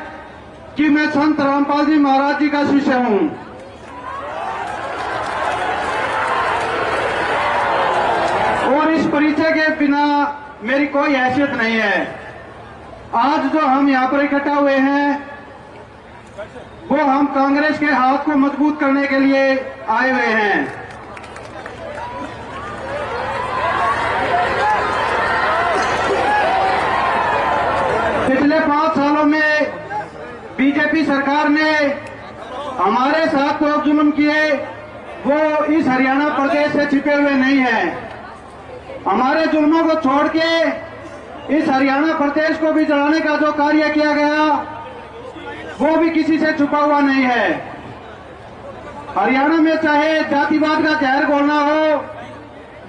कि मैं संत रामपाल जी महाराज जी का शिष्य हूँ। और इस परिचय के बिना मेरी कोई हैसियत नहीं है। आज जो हम यहाँ पर इकट्ठा हुए हैं वो हम कांग्रेस के हाथ को मजबूत करने के लिए आए हुए हैं। पिछले 5 सालों में बीजेपी सरकार ने हमारे साथ जो जुल्म किए वो इस हरियाणा प्रदेश से छिपे हुए नहीं है। हमारे जुल्मों को छोड़ के इस हरियाणा प्रदेश को भी जलाने का जो कार्य किया गया वो भी किसी से छुपा हुआ नहीं है। हरियाणा में चाहे जातिवाद का जहर घोलना हो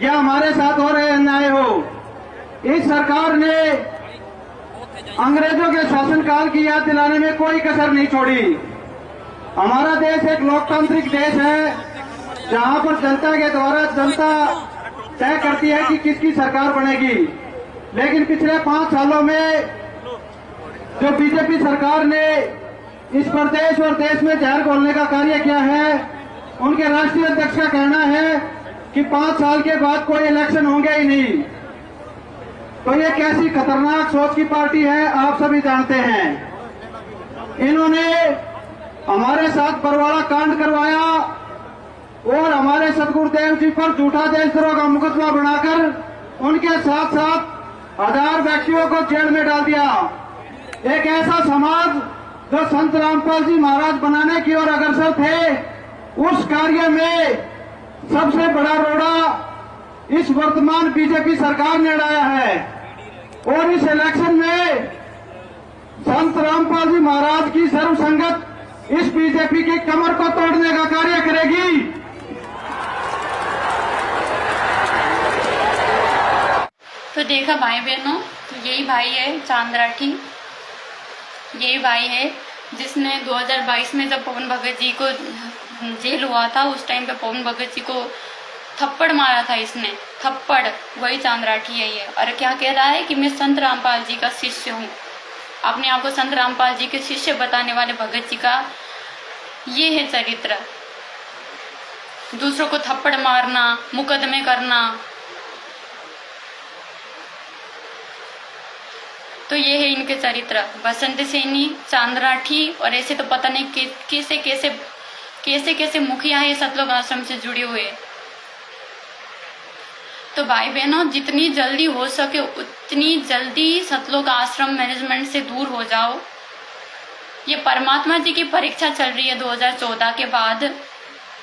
या हमारे साथ हो रहे अन्याय हो, इस सरकार ने अंग्रेजों के शासनकाल की याद दिलाने में कोई कसर नहीं छोड़ी। हमारा देश एक लोकतांत्रिक देश है जहां पर जनता के द्वारा जनता तय करती है कि किसकी सरकार बनेगी। लेकिन पिछले 5 सालों में जो बीजेपी सरकार ने इस प्रदेश और देश में जहर घोलने का कार्य किया है, उनके राष्ट्रीय अध्यक्ष का कहना है कि 5 साल के बाद कोई इलेक्शन होंगे ही नहीं। तो ये कैसी खतरनाक सोच की पार्टी है आप सभी जानते हैं। इन्होंने हमारे साथ बरवाला कांड करवाया और हमारे सतगुरुदेव जी पर झूठा देशद्रोह का मुकदमा बनाकर उनके साथ साथ 1000 व्यक्तियों को जेल में डाल दिया। एक ऐसा समाज जो संत रामपाल जी महाराज बनाने की ओर अग्रसर थे, उस कार्य में सबसे बड़ा रोड़ा इस वर्तमान बीजेपी सरकार ने डाला है। और इस इलेक्शन में संत रामपाल जी महाराज की सर्वसंगत इस बीजेपी की कमर को तोड़ने का कार्य करेगी। तो देखा भाई बहनों, यही भाई है चांद राठी, यही भाई है जिसने 2022 में जब पवन भगत जी को जेल हुआ था उस टाइम पे पवन भगत जी को थप्पड़ मारा था इसने, थप्पड़, वही चांद राठी है ये। और क्या कह रहा है कि मैं संत रामपाल जी का शिष्य हूँ, अपने आप को संत रामपाल जी के शिष्य बताने वाले भगत जी का ये है चरित्र। दूसरों को थप्पड़ मारना, मुकदमे करना, तो ये है इनके चरित्र, बसंत सैनी, चांद राठी, और ऐसे तो पता नहीं कैसे कैसे कैसे कैसे मुखिया है सतलोक आश्रम से जुड़े हुए। तो भाई बहनों, जितनी जल्दी हो सके उतनी जल्दी सतलोक आश्रम मैनेजमेंट से दूर हो जाओ। ये परमात्मा जी की परीक्षा चल रही है 2014 के बाद।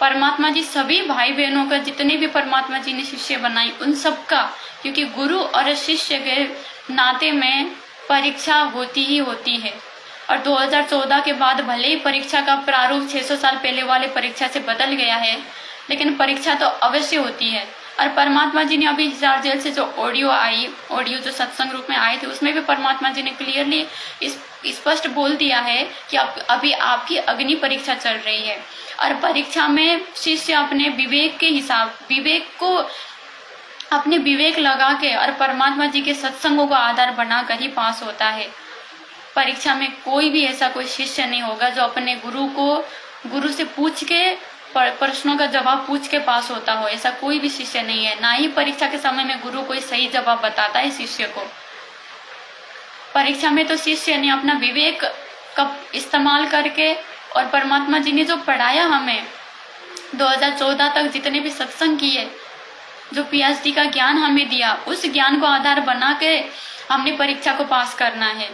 परमात्मा जी सभी भाई बहनों का, जितने भी परमात्मा जी ने शिष्य बनाई उन सब का, क्योंकि गुरु और शिष्य के नाते में परीक्षा होती ही होती है। और 2014 के बाद भले ही परीक्षा का प्रारूप 600 साल पहले वाले परीक्षा से बदल गया है, लेकिन परीक्षा तो अवश्य होती है। और परमात्मा जी ने अभी हिसार जेल से जो ऑडियो जो सत्संग रूप में आए थे, उसमें भी परमात्मा जी ने क्लियरली स्पष्ट बोल दिया है कि अभी आपकी अग्नि परीक्षा चल रही है। और परीक्षा में शिष्य अपने विवेक लगा के और परमात्मा जी के सत्संगों को आधार बनाकर ही पास होता है। परीक्षा में कोई भी ऐसा कोई शिष्य नहीं होगा जो अपने गुरु से पूछ के प्रश्नों का जवाब पूछ के पास होता हो, ऐसा कोई भी शिष्य नहीं है। ना ही परीक्षा के समय में गुरु कोई सही जवाब बताता है शिष्य को। परीक्षा में तो शिष्य ने अपना विवेक का इस्तेमाल करके, और परमात्मा जी ने जो पढ़ाया हमें 2014 तक जितने भी सत्संग किए, जो PhD का ज्ञान हमें दिया, उस ज्ञान को आधार बना के हमने परीक्षा को पास करना है।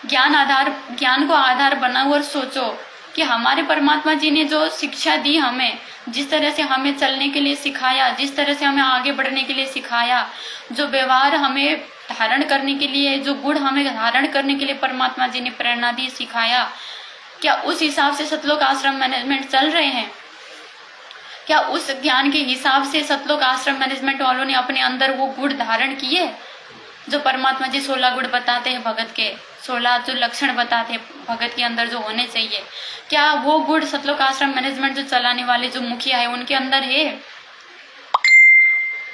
ज्ञान को आधार बनाओ और सोचो कि हमारे परमात्मा जी ने जो शिक्षा दी हमें, जिस तरह से हमें चलने के लिए सिखाया, जिस तरह से हमें आगे बढ़ने के लिए सिखाया, जो व्यवहार हमें धारण करने के लिए, जो गुण हमें धारण करने के लिए परमात्मा जी ने प्रेरणा दी, सिखाया, क्या उस हिसाब से सतलोक आश्रम मैनेजमेंट चल रहे हैं? क्या उस ज्ञान के हिसाब से सतलोक आश्रम मैनेजमेंट वालों ने अपने अंदर वो गुण धारण किए जो परमात्मा जी 16 गुण बताते हैं भगत के, 16 जो लक्षण बताते हैं भगत के अंदर जो होने चाहिए? क्या वो गुण सतलोक आश्रम मैनेजमेंट जो चलाने वाले जो मुखिया है उनके अंदर है?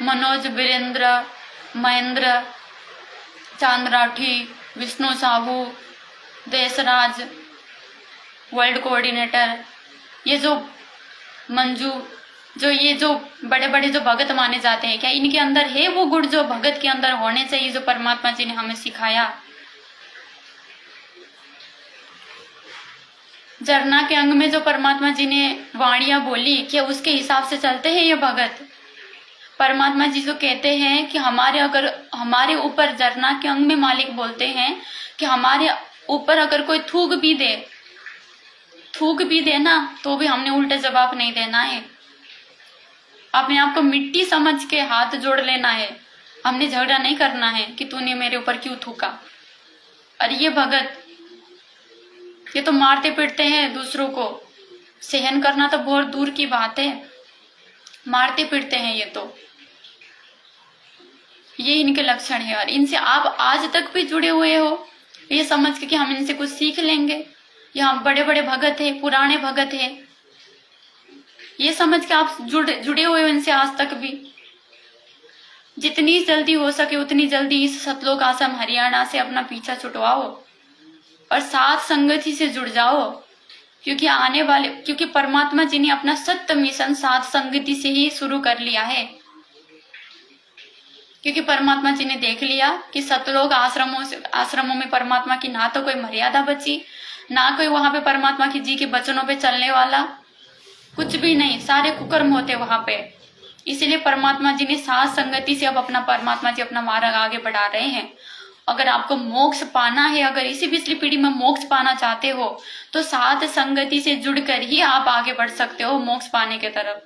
मनोज, वीरेंद्र, महेंद्र, चांद राठी, विष्णु साहू, देशराज, वर्ल्ड कोऑर्डिनेटर, ये जो मंजू, ये जो बड़े बड़े जो भगत माने जाते हैं, क्या इनके अंदर है वो गुण जो भगत के अंदर होने चाहिए, जो परमात्मा जी ने हमें सिखाया? झरना के अंग में जो परमात्मा जी ने वाणियां बोली, क्या उसके हिसाब से चलते हैं ये भगत? परमात्मा जी जो कहते हैं कि हमारे ऊपर, झरना के अंग में मालिक बोलते हैं कि हमारे ऊपर अगर कोई थूक भी दे ना, तो भी हमने उल्टे जवाब नहीं देना है। अपने आप को मिट्टी समझ के हाथ जोड़ लेना है। हमने झगड़ा नहीं करना है कि तूने मेरे ऊपर क्यों थूका। और ये भगत, ये तो मारते पीटते हैं दूसरों को, सहन करना तो बहुत दूर की बात है, मारते पीटते हैं ये इनके लक्षण है। और इनसे आप आज तक भी जुड़े हुए हो, ये समझ के कि हम इनसे कुछ सीख लेंगे, यहाँ बड़े बड़े भगत है, पुराने भगत है, ये समझ के आप जुड़े हुए हो इनसे आज तक भी। जितनी जल्दी हो सके उतनी जल्दी इस सतलोक आश्रम हरियाणा से अपना पीछा छुटवाओ और साथ संगति से जुड़ जाओ, क्योंकि परमात्मा जी ने अपना सत्य मिशन साथ संगति से ही शुरू कर लिया है। क्योंकि परमात्मा जी ने देख लिया कि सतलोक आश्रमों में परमात्मा की ना तो कोई मर्यादा बची, ना कोई वहां पे परमात्मा की जी के वचनों पे चलने वाला, कुछ भी नहीं, सारे कुकर्म होते वहां पे। इसीलिए परमात्मा जी ने साथ संगति से अब परमात्मा जी अपना मार्ग आगे बढ़ा रहे हैं। अगर आपको मोक्ष पाना है, अगर इसी पिछली पीढ़ी में मोक्ष पाना चाहते हो, तो साथ संगति से जुड़कर ही आप आगे बढ़ सकते हो मोक्ष पाने के तरफ।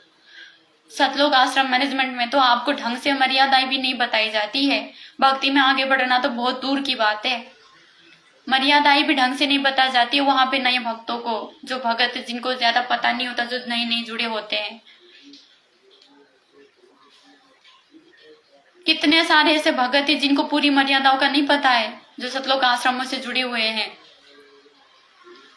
सतलोक आश्रम मैनेजमेंट में तो आपको ढंग से मर्यादाएं भी नहीं बताई जाती है। भक्ति में आगे बढ़ना तो बहुत दूर की बात है, मर्यादाएं भी ढंग से नहीं बताई जाती है वहां पे नए भक्तों को, जो भगत जिनको ज्यादा पता नहीं होता, जो नए जुड़े होते हैं। कितने सारे ऐसे भगत हैं जिनको पूरी मर्यादाओं का नहीं पता है, जो सतलोक आश्रमों से जुड़े हुए हैं,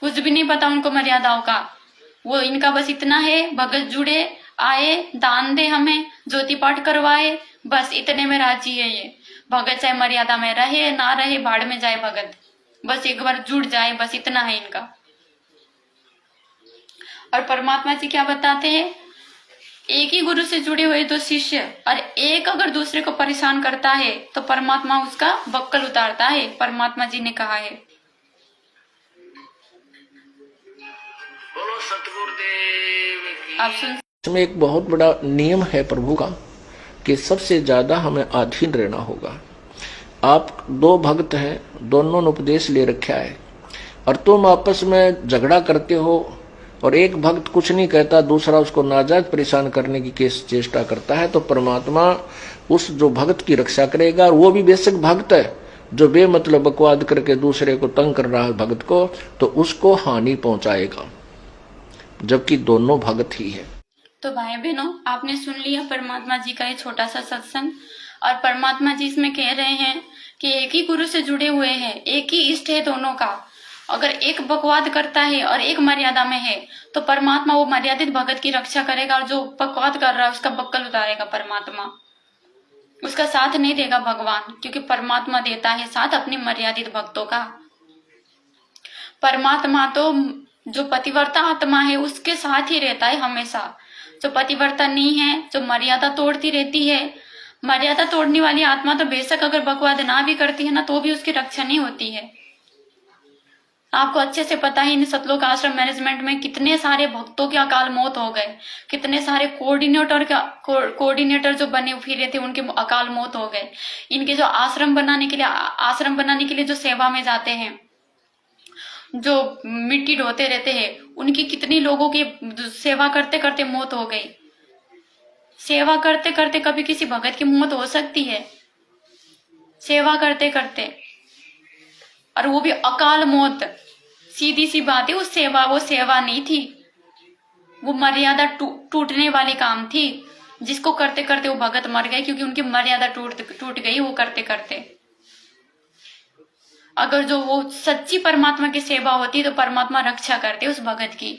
कुछ भी नहीं पता उनको मर्यादाओं का। वो इनका बस इतना है, भगत जुड़े, आए, दान दे, हमें ज्योति पाठ करवाए, बस इतने में राजी है ये भगत। चाहे मर्यादा में रहे ना रहे, भाड़ में जाए भगत, बस एक बार जुड़ जाए, बस इतना है इनका। और परमात्मा जी क्या बताते हैं, एक ही गुरु से जुड़े हुए दो शिष्य और एक अगर दूसरे को परेशान करता है तो परमात्मा उसका बक्कल उतारता है, परमात्मा जी ने कहा है। आप सुन इसमें एक बहुत बड़ा नियम है प्रभु का कि सबसे ज्यादा हमें अधीन रहना होगा। आप दो भक्त हैं, दोनों ने उपदेश ले रखा है और तुम आपस में झगड़ा करते हो और एक भक्त कुछ नहीं कहता, दूसरा उसको नाजायज परेशान करने की चेष्टा करता है, तो परमात्मा उस जो भक्त की रक्षा करेगा। और वो भी बेशक भक्त है जो बेमतलब बकवाद करके दूसरे को तंग कर रहा है भक्त को, तो उसको हानि पहुंचाएगा, जबकि दोनों भक्त ही है। तो भाई बहनों, आपने सुन लिया परमात्मा जी का ये छोटा सा सत्संग। और परमात्मा जी इसमें कह रहे हैं कि एक ही गुरु से जुड़े हुए हैं, एक ही इष्ट है दोनों का। अगर एक बकवाद करता है और एक मर्यादा में है तो परमात्मा वो मर्यादित भगत की रक्षा करेगा, और जो बकवाद कर रहा है उसका बक्कल उतारेगा परमात्मा, उसका साथ नहीं देगा भगवान, क्योंकि परमात्मा देता है साथ अपने मर्यादित भक्तों का। परमात्मा तो जो पतिव्रता आत्मा है उसके साथ ही रहता है हमेशा। जो पतिव्रता नहीं है, जो मर्यादा तोड़ती रहती है, मर्यादा तोड़ने वाली आत्मा तो बेशक अगर बकवाद ना भी करती है ना तो भी उसकी रक्षा नहीं होती है। आपको अच्छे से पता है इन सतलोक आश्रम मैनेजमेंट में कितने सारे भक्तों की अकाल मौत हो गए, कितने सारे कोऑर्डिनेटर जो बने फिरे थे उनके अकाल मौत हो गए। इनके जो आश्रम बनाने के लिए जो सेवा में जाते हैं, जो मिट्टी ढोते रहते हैं, उनकी कितनी लोगों की सेवा करते करते मौत हो गई। सेवा करते करते कभी किसी भगत की मौत हो सकती है, सेवा करते करते, और वो भी अकाल मौत। सीधी सी बात है, वो सेवा नहीं थी, वो मर्यादा टूटने वाली काम थी, जिसको करते करते वो भगत मर गए, क्योंकि उनकी मर्यादा टूट गई वो करते करते। अगर जो वो सच्ची परमात्मा की सेवा होती तो परमात्मा रक्षा करते उस भगत की।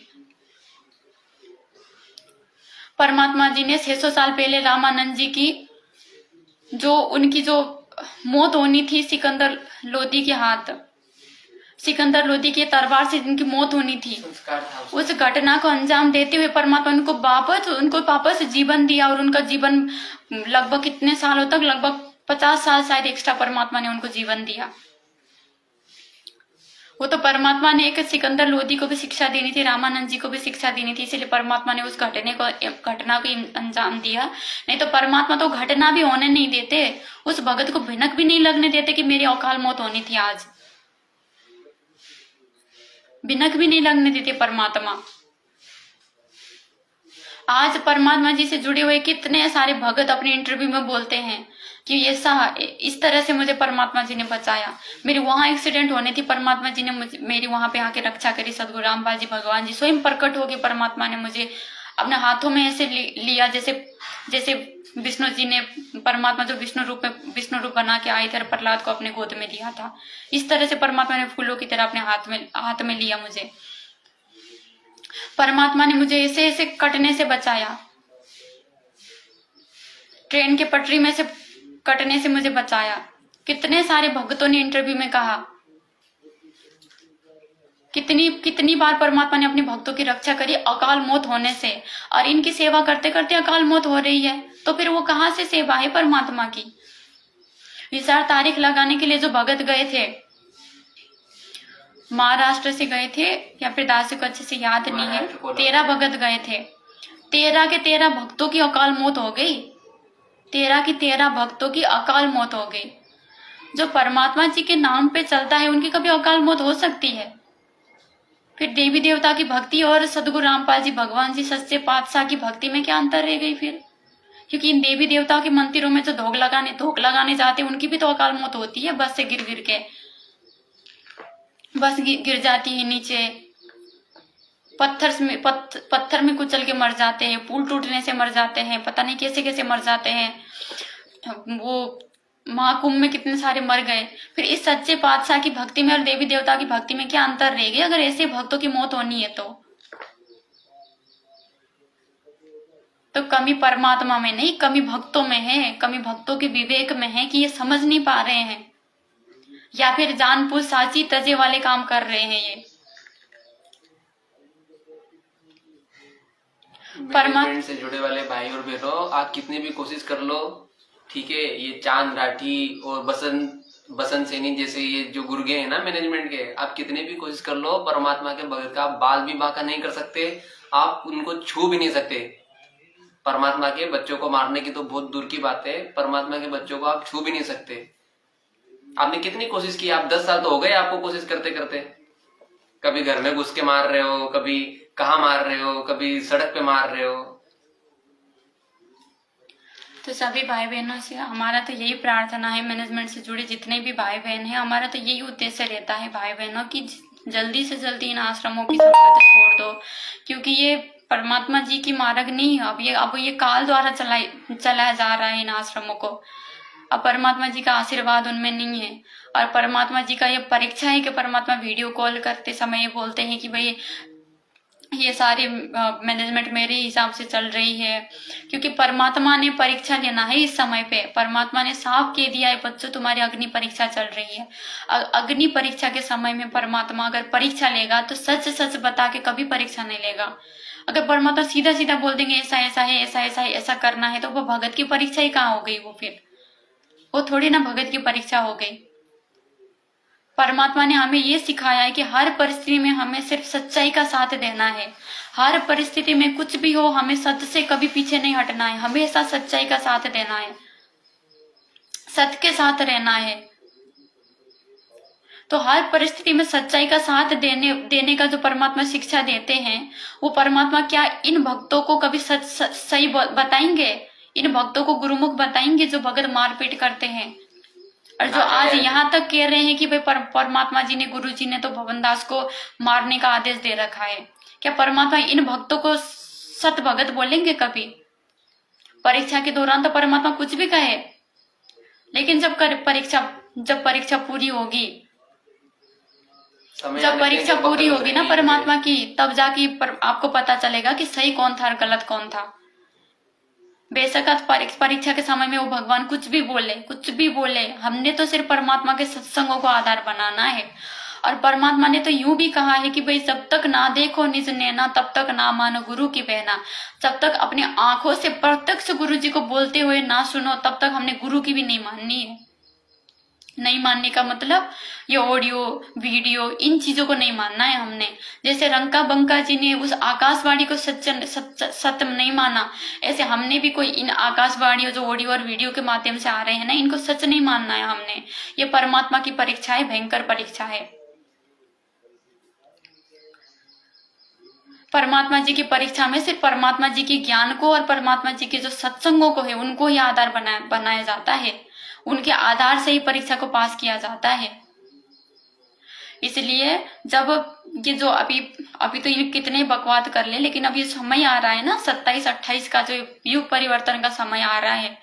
परमात्मा जी ने 600 साल पहले रामानंद जी की उनकी जो मौत होनी थी सिकंदर लोदी के हाथ, सिकंदर लोदी के तलवार से जिनकी मौत होनी थी, उस घटना को अंजाम देते हुए परमात्मा उनको वापस जीवन दिया। और उनका जीवन लगभग कितने सालों तक, लगभग 50 साल शायद एक्स्ट्रा परमात्मा ने उनको जीवन दिया। वो तो परमात्मा ने एक सिकंदर लोदी को भी शिक्षा देनी थी, रामानंद जी को भी शिक्षा देनी थी, इसलिए परमात्मा ने उस घटना को अंजाम दिया। नहीं तो परमात्मा तो घटना भी होने नहीं देते, उस भगत को भिनक भी नहीं लगने देते कि मेरी अकाल मौत होनी थी, आज भिनक भी नहीं लगने देते परमात्मा। आज परमात्मा जी से जुड़े हुए कितने सारे भगत अपने इंटरव्यू में बोलते हैं कि इस तरह से मुझे परमात्मा जी ने बचाया, मेरी वहां एक्सीडेंट होने थी, परमात्मा जी ने मेरी वहां पे आके रक्षा करी। सदगुरु रामपाल जी भगवान जी स्वयं प्रकट होके परमात्मा ने मुझे अपने हाथों में ऐसे लिया, जैसे विष्णु जी ने, परमात्मा जो विष्णु रूप बना के आए थे, प्रहलाद को अपने गोद में दिया था, इस तरह से परमात्मा ने फूलों की तरह अपने हाथ में लिया मुझे। परमात्मा ने मुझे ऐसे ऐसे कटने से बचाया, ट्रेन के पटरी में से कटने से मुझे बचाया। कितने सारे भक्तों ने इंटरव्यू में कहा, कितनी बार परमात्मा ने अपने भक्तों की रक्षा करी अकाल मौत होने से, और इनकी सेवा करते करते अकाल मौत हो रही है, तो फिर वो कहां से सेवा है परमात्मा की। विचार तारीख लगाने के लिए जो भगत गए थे, महाराष्ट्र से गए थे या फिर दासी को अच्छे से याद नहीं है, 13 भगत गए थे, 13 के 13 भक्तों की अकाल मौत हो गई, 13 की 13 भक्तों की अकाल मौत हो गई। जो परमात्मा जी के नाम पे चलता है उनकी कभी अकाल मौत हो सकती है। फिर देवी देवता की भक्ति और सदगुरु रामपाल जी भगवान जी सच्चे पातशाह की भक्ति में क्या अंतर रह गई फिर? क्योंकि इन देवी देवताओं के मंदिरों में जो धोख लगाने जाते हैं उनकी भी तो अकाल मौत होती है, बस से गिर के बस गिर जाती है नीचे, पत्थर में कुचल के मर जाते हैं, पुल टूटने से मर जाते हैं, पता नहीं कैसे कैसे मर जाते हैं। वो महाकुंभ में कितने सारे मर गए। फिर इस सच्चे पातशाह की भक्ति में और देवी देवता की भक्ति में क्या अंतर रहेगी अगर ऐसे भक्तों की मौत होनी है तो कमी परमात्मा में नहीं, कमी भक्तों में है, कमी भक्तों के विवेक में है कि ये समझ नहीं पा रहे हैं, या फिर जानबूझ साची तजे वाले काम कर रहे हैं ये। मैनेजमेंट से जुड़े वाले भाई और बहनों, आप कितनी भी कोशिश कर लो, ठीक है, ये चांद राठी और बसंत सैनी जैसे ये जो गुर्गे हैं ना मैनेजमेंट के, आप कितने भी कोशिश कर लो, परमात्मा के भगत का बाल भी बांका नहीं कर सकते, आप उनको छू भी नहीं सकते। परमात्मा के बच्चों को मारने की तो बहुत दूर की बात है, परमात्मा के बच्चों को आप छू भी नहीं सकते। आपने कितनी कोशिश की, आप 10 साल तो हो गए आपको कोशिश करते करते। कभी घर में घुस के मार रहे हो, कभी कहाँ मार रहे हो, कभी सड़क पे मार रहे हो। तो सभी भाई बहनों से हमारा तो यही प्रार्थना है, मैनेजमेंट से जुड़े जितने भी भाई बहन हैं, हमारा तो यही उद्देश्य रहता है भाई बहनों की जल्दी से जल्दी इन आश्रमों की संगत छोड़ दो, क्योंकि ये परमात्मा जी की मार्ग नहीं है। अब ये काल द्वारा चलाया जा रहा है इन आश्रमों को। अब परमात्मा जी का आशीर्वाद उनमें नहीं है, और परमात्मा जी का ये परीक्षा है कि परमात्मा वीडियो कॉल करते समय बोलते हैं कि भाई ये सारी मैनेजमेंट मेरे हिसाब से चल रही है, क्योंकि परमात्मा ने परीक्षा लेना है इस समय पे। परमात्मा ने साफ कह दिया है, बच्चों तुम्हारी अग्नि परीक्षा चल रही है। अग्नि परीक्षा के समय में परमात्मा अगर परीक्षा लेगा तो सच सच बता के कभी परीक्षा नहीं लेगा। अगर परमात्मा सीधा सीधा बोल देंगे ऐसा ऐसा है, ऐसा ऐसा है, ऐसा करना है, तो वो भगत की परीक्षा ही कहाँ हो गई? वो फिर वो थोड़ी ना भगत की परीक्षा हो गई। परमात्मा ने हमें ये सिखाया है कि हर परिस्थिति में हमें सिर्फ सच्चाई का साथ देना है। हर परिस्थिति में कुछ भी हो, हमें सत्य से कभी पीछे नहीं हटना है, हमेशा सच्चाई का साथ देना है, सत्य के साथ रहना है। तो हर परिस्थिति में सच्चाई का साथ देने का जो परमात्मा शिक्षा देते हैं, वो परमात्मा क्या इन भक्तों को कभी सही बताएंगे? इन भक्तों को गुरुमुख बताएंगे जो भगत मारपीट करते हैं, और जो आज यहाँ तक कह रहे हैं कि भाई परमात्मा जी ने, गुरु जी ने तो भवनदास को मारने का आदेश दे रखा है। क्या परमात्मा इन भक्तों को सत भगत बोलेंगे कभी? परीक्षा के दौरान तो परमात्मा कुछ भी कहे, लेकिन जब परीक्षा पूरी होगी, ना परमात्मा की, तब जाके आपको पता चलेगा कि सही कौन था और गलत कौन था। बेशक परीक्षा के समय में वो भगवान कुछ भी बोले, हमने तो सिर्फ परमात्मा के सत्संगों को आधार बनाना है। और परमात्मा ने तो यूं भी कहा है कि भाई जब तक ना देखो निज नैना, तब तक ना मानो गुरु की बहना। जब तक अपने आंखों से प्रत्यक्ष गुरु जी को बोलते हुए ना सुनो, तब तक हमने गुरु की भी नहीं माननी है। नहीं मानने का मतलब ये ऑडियो वीडियो इन चीजों को नहीं मानना है हमने। जैसे रंका बंका जी ने उस आकाशवाणी को सत्य नहीं माना, ऐसे हमने भी कोई इन आकाशवाणियों जो ऑडियो और वीडियो के माध्यम से आ रहे हैं ना, इनको सच नहीं मानना है हमने। ये परमात्मा की परीक्षा है, भयंकर परीक्षा है। परमात्मा जी की परीक्षा में सिर्फ परमात्मा जी के ज्ञान को और परमात्मा जी के जो सत्संगों को है उनको ही आधार बनाया जाता है। उनके आधार से ही परीक्षा को पास किया जाता है। इसलिए जब ये जो अभी तो ये कितने बकवाद कर ले, लेकिन अब ये समय आ रहा है ना 27-28 का जो युग परिवर्तन का समय आ रहा है,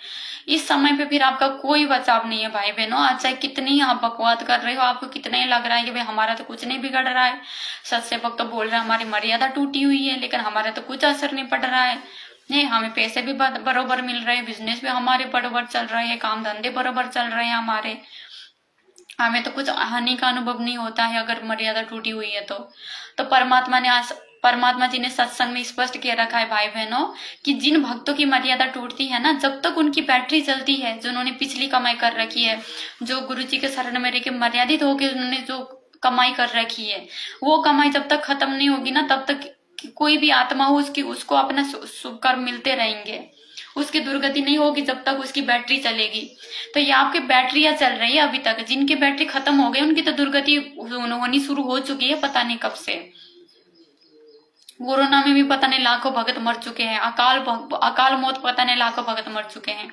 इस समय पे फिर आपका कोई बचाव नहीं है भाई बहनों। आज चाहे कितनी आप बकवाद कर रहे हो, आपको कितना ही लग रहा है कि भाई हमारा तो कुछ नहीं बिगड़ रहा है, सत्सेवक तो बोल रहे हैं हमारी मर्यादा टूटी हुई है, लेकिन हमारा तो कुछ असर नहीं पड़ रहा है। नहीं, हमें पैसे भी बरोबर मिल रहे हैं, बिजनेस भी हमारे बरोबर चल रहे हैं, काम धंधे बरोबर चल रहे हैं हमारे, हमें तो कुछ हानि का अनुभव नहीं होता है अगर मर्यादा टूटी हुई है तो परमात्मा जी ने सत्संग में स्पष्ट कह रखा है भाई बहनों कि जिन भक्तों की मर्यादा टूटती है ना, जब तक उनकी बैटरी चलती है, जो उन्होंने पिछली कमाई कर रखी है, जो गुरु जी के शरण में रह के मर्यादित होकर उन्होंने जो कमाई कर रखी है, वो कमाई जब तक खत्म नहीं होगी ना, तब तक कोई भी आत्मा हो उसको अपना शुभ कर्म मिलते रहेंगे, उसकी दुर्गति नहीं होगी जब तक उसकी बैटरी चलेगी। तो ये आपकी बैटरियां चल रही है अभी तक, जिनकी बैटरी खत्म हो गई उनकी तो दुर्गति होनी शुरू हो चुकी है, पता नहीं कब से। कोरोना में भी पता नहीं लाखों भगत मर चुके हैं, अकाल मौत पता नहीं लाखों भगत मर चुके हैं।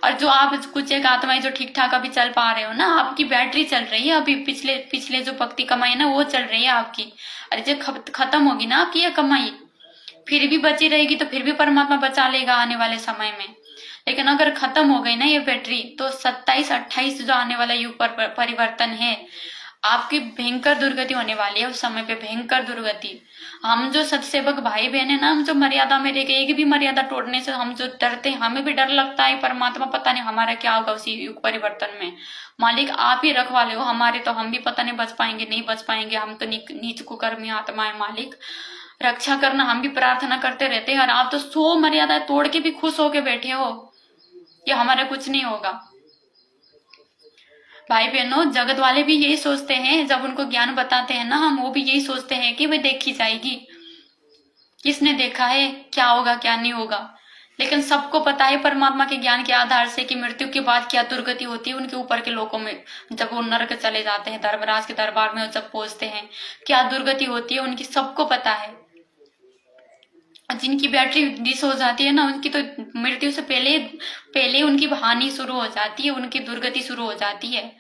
और जो आप कुछ एक आत्माएं जो ठीक ठाक अभी चल पा रहे हो ना, आपकी बैटरी चल रही है अभी, पिछले जो भक्ति कमाई ना वो चल रही है आपकी। अरे जब खत्म होगी ना आपकी ये कमाई, फिर भी बची रहेगी तो फिर भी परमात्मा बचा लेगा आने वाले समय में। लेकिन अगर खत्म हो गई ना ये बैटरी, तो 27-28 जो आने वाला युग पर परिवर्तन है, आपकी भयंकर दुर्गति होने वाली है उस समय पे, भयंकर दुर्गति। हम जो सत्सेवक भाई बहन है ना, हम जो मर्यादा में रह गए, एक भी मर्यादा तोड़ने से हम जो डरते हैं, हमें भी डर लगता है परमात्मा पता नहीं हमारा क्या होगा उसी युग परिवर्तन में। मालिक आप ही रखवाले हो हमारे, तो हम भी पता नहीं बच पाएंगे नहीं बच पाएंगे, हम तो नीच कुकर्मी आत्मा है मालिक। रक्षा करना हम भी प्रार्थना करते रहते हैं, और आप तो 100 मर्यादाएं तोड़ के भी खुश होके बैठे हो कि हमारा कुछ नहीं होगा। भाई बहनों, जगत वाले भी यही सोचते हैं, जब उनको ज्ञान बताते हैं ना हम, वो भी यही सोचते हैं कि वे देखी जाएगी, किसने देखा है, क्या होगा क्या नहीं होगा। लेकिन सबको पता है परमात्मा के ज्ञान के आधार से कि मृत्यु के बाद क्या दुर्गति होती है उनके ऊपर के लोगों में, जब वो नरक चले जाते हैं, धर्मराज के दरबार में जब पहुंचते हैं, क्या दुर्गति होती है उनकी सबको पता है। जिनकी बैटरी डिस हो जाती है ना, उनकी तो मृत्यु से पहले उनकी हानि शुरू हो जाती है, उनकी दुर्गति शुरू हो जाती है।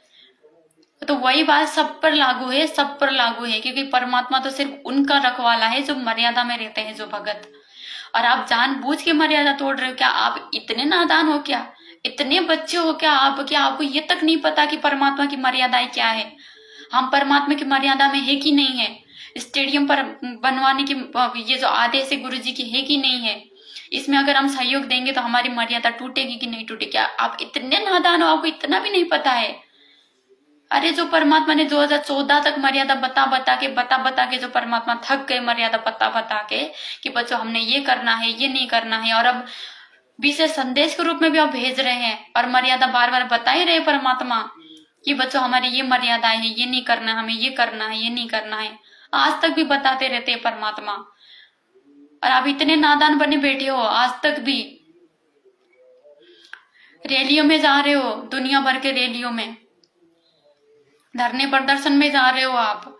तो वही बात सब पर लागू है, सब पर लागू है, क्योंकि परमात्मा तो सिर्फ उनका रखवाला है जो मर्यादा में रहते हैं, जो भगत। और आप जानबूझ के मर्यादा तोड़ रहे हो क्या? आप इतने नादान हो क्या? इतने बच्चे हो क्या आप? क्या आपको ये तक नहीं पता कि परमात्मा की मर्यादाएं क्या है? हम परमात्मा की मर्यादा में है कि नहीं है? स्टेडियम पर बनवाने की ये जो आदेश है गुरु जी की है कि नहीं है? इसमें अगर हम सहयोग देंगे तो हमारी मर्यादा टूटेगी कि नहीं टूटेगी? क्या आप इतने नादान हो, आपको इतना भी नहीं पता है? अरे जो परमात्मा ने 2014 तक मर्यादा बता के जो परमात्मा थक गए मर्यादा बता के कि बच्चों हमने ये करना है, ये नहीं करना है, और अब विशेष संदेश के रूप में भी आप भेज रहे हैं और मर्यादा बार बार बता ही रहे परमात्मा कि बच्चों हमारी ये मर्यादाएं है, ये नहीं करना, हमें ये करना है, ये नहीं करना है। आज तक भी बताते रहते हैं परमात्मा, और आप इतने नादान बने बैठे हो। आज तक भी रैलियों में जा रहे हो, दुनिया भर के रैलियों में, धरने प्रदर्शन में जा रहे हो आप।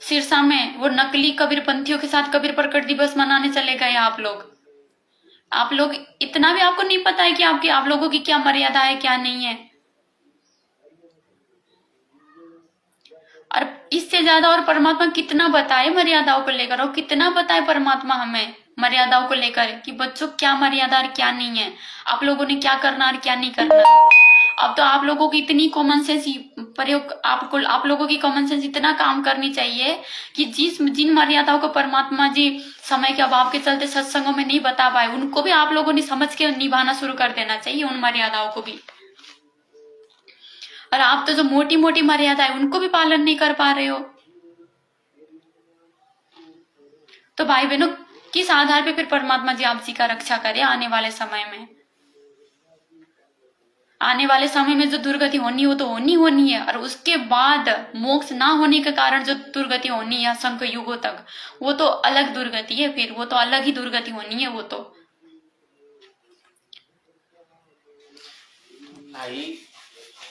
सिरसा में वो नकली कबीरपंथियों के साथ कबीर प्रकट दिवस मनाने चले गए आप लोग इतना भी आपको नहीं पता है कि आप लोगों की क्या मर्यादा है, क्या नहीं है। और इससे ज्यादा और परमात्मा कितना बताए मर्यादाओं को लेकर, और कितना बताए परमात्मा हमें मर्यादाओं को लेकर कि बच्चों क्या मर्यादा और क्या नहीं है, आप लोगों ने क्या करना और क्या नहीं करना। अब तो आप लोगों की इतनी कॉमन सेंस प्रयोग, आप लोगों की कॉमन सेंस इतना काम करनी चाहिए कि जिन मर्यादाओं को परमात्मा जी समय के अभाव के चलते सत्संगों में नहीं बता पाए, उनको भी आप लोगों ने समझ के निभाना शुरू कर देना चाहिए, उन मर्यादाओं को भी। और आप तो जो मोटी मोटी मर्यादा है उनको भी पालन नहीं कर पा रहे हो। तो भाई बहनों, किस आधार पे फिर परमात्मा जी आप जी का रक्षा करे आने वाले समय में? आने वाले समय में जो दुर्गति होनी है वो तो होनी है, और उसके बाद मोक्ष ना होने के कारण जो दुर्गति होनी है असंख्य युगों तक, वो तो अलग दुर्गति है, फिर वो तो अलग ही दुर्गति होनी है। वो तो भाई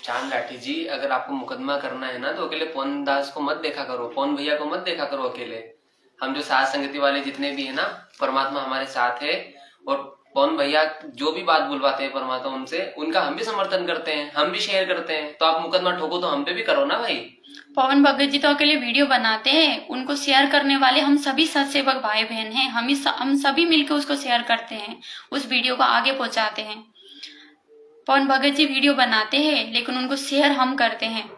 चांद लाठी जी, अगर आपको मुकदमा करना है ना तो अकेले पवन दास को मत देखा करो, पवन भैया को मत देखा करो अकेले। हम जो साथ संगति वाले जितने भी है ना, परमात्मा हमारे साथ है, और पवन भैया जो भी बात बुलवाते हैं परमात्मा उनसे, उनका हम भी समर्थन करते हैं, हम भी शेयर करते हैं। तो आप मुकदमा ठोको तो हम पे भी करो ना भाई। पवन भगत जी तो अकेले वीडियो बनाते हैं, उनको शेयर करने वाले हम सभी सत्सेवक भाई बहन हैं, हम सभी मिलकर उसको शेयर करते हैं, उस वीडियो को आगे पहुंचाते हैं। पवन भगत जी वीडियो बनाते हैं लेकिन उनको शेयर हम करते हैं,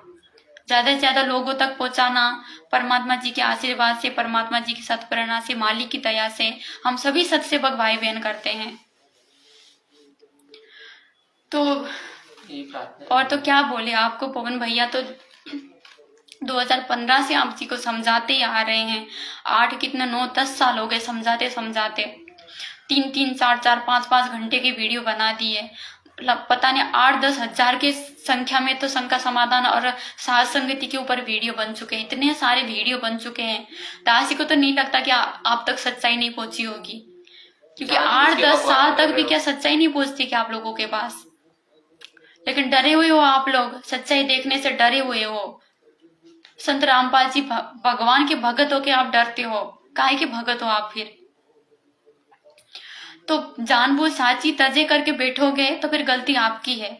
ज्यादा से ज्यादा लोगों तक पहुंचाना परमात्मा जी के आशीर्वाद से, परमात्मा जी की सत्प्रेरणा से, मालिक की दया से हम सभी सत्सेवक भाई बहन करते हैं। तो और तो क्या बोले आपको, पवन भैया तो 2015 से आप जी को समझाते ही आ रहे हैं, 9-10 साल हो गए समझाते 3-3, 4-4, 5-5 घंटे के वीडियो बना दिए। पता नहीं 8-10 हजार की संख्या में तो संख्या समाधान और साध संगति के ऊपर वीडियो बन चुके हैं, इतने सारे वीडियो बन चुके हैं। दासी को तो नहीं लगता कि आप तक सच्चाई नहीं पहुंची होगी, क्योंकि 8-10 साल तक भी क्या सच्चाई नहीं पहुंचती क्या आप लोगों के पास? लेकिन डरे हुए हो आप लोग, सच्चाई देखने से डरे हुए हो। संत रामपाल जी भगवान के भगत हो के आप डरते हो, काहे के भगत हो आप? फिर तो जानबूझ साची तजे करके बैठोगे तो फिर गलती आपकी है,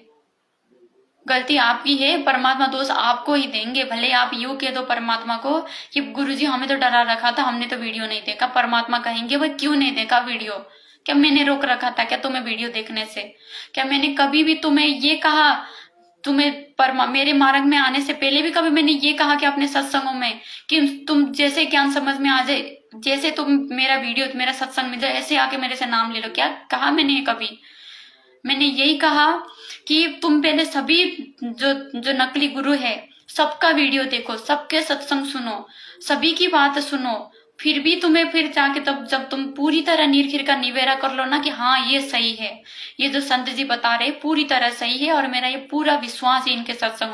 गलती आपकी है। परमात्मा दोष आपको ही देंगे। भले आप यूं कह दो परमात्मा को कि गुरुजी हमें तो डरा रखा था, हमने तो वीडियो नहीं देखा। परमात्मा कहेंगे वह क्यों नहीं देखा वीडियो? क्या मैंने रोक रखा था क्या तुम्हें वीडियो देखने से? क्या मैंने कभी भी तुम्हें ये कहा, तुम्हें मेरे मार्ग में आने से पहले भी कभी मैंने ये कहा कि अपने सत्संगों में कि तुम जैसे ज्ञान समझ में आ जाए, जैसे तुम मेरा वीडियो मेरा सत्संग में जाए ऐसे आके मेरे से नाम ले लो? क्या कहा मैंने कभी? मैंने यही कहा कि तुम पहले सभी जो नकली गुरु है सबका वीडियो देखो, सबके सत्संग सुनो, सभी की बात सुनो, फिर भी तुम्हें फिर जाके तब जब तुम पूरी तरह नीरखीर का निवेरा कर लो ना कि हाँ ये सही है, ये जो संत जी बता रहे पूरी तरह सही है और मेरा ये पूरा विश्वास है इनके सत्संग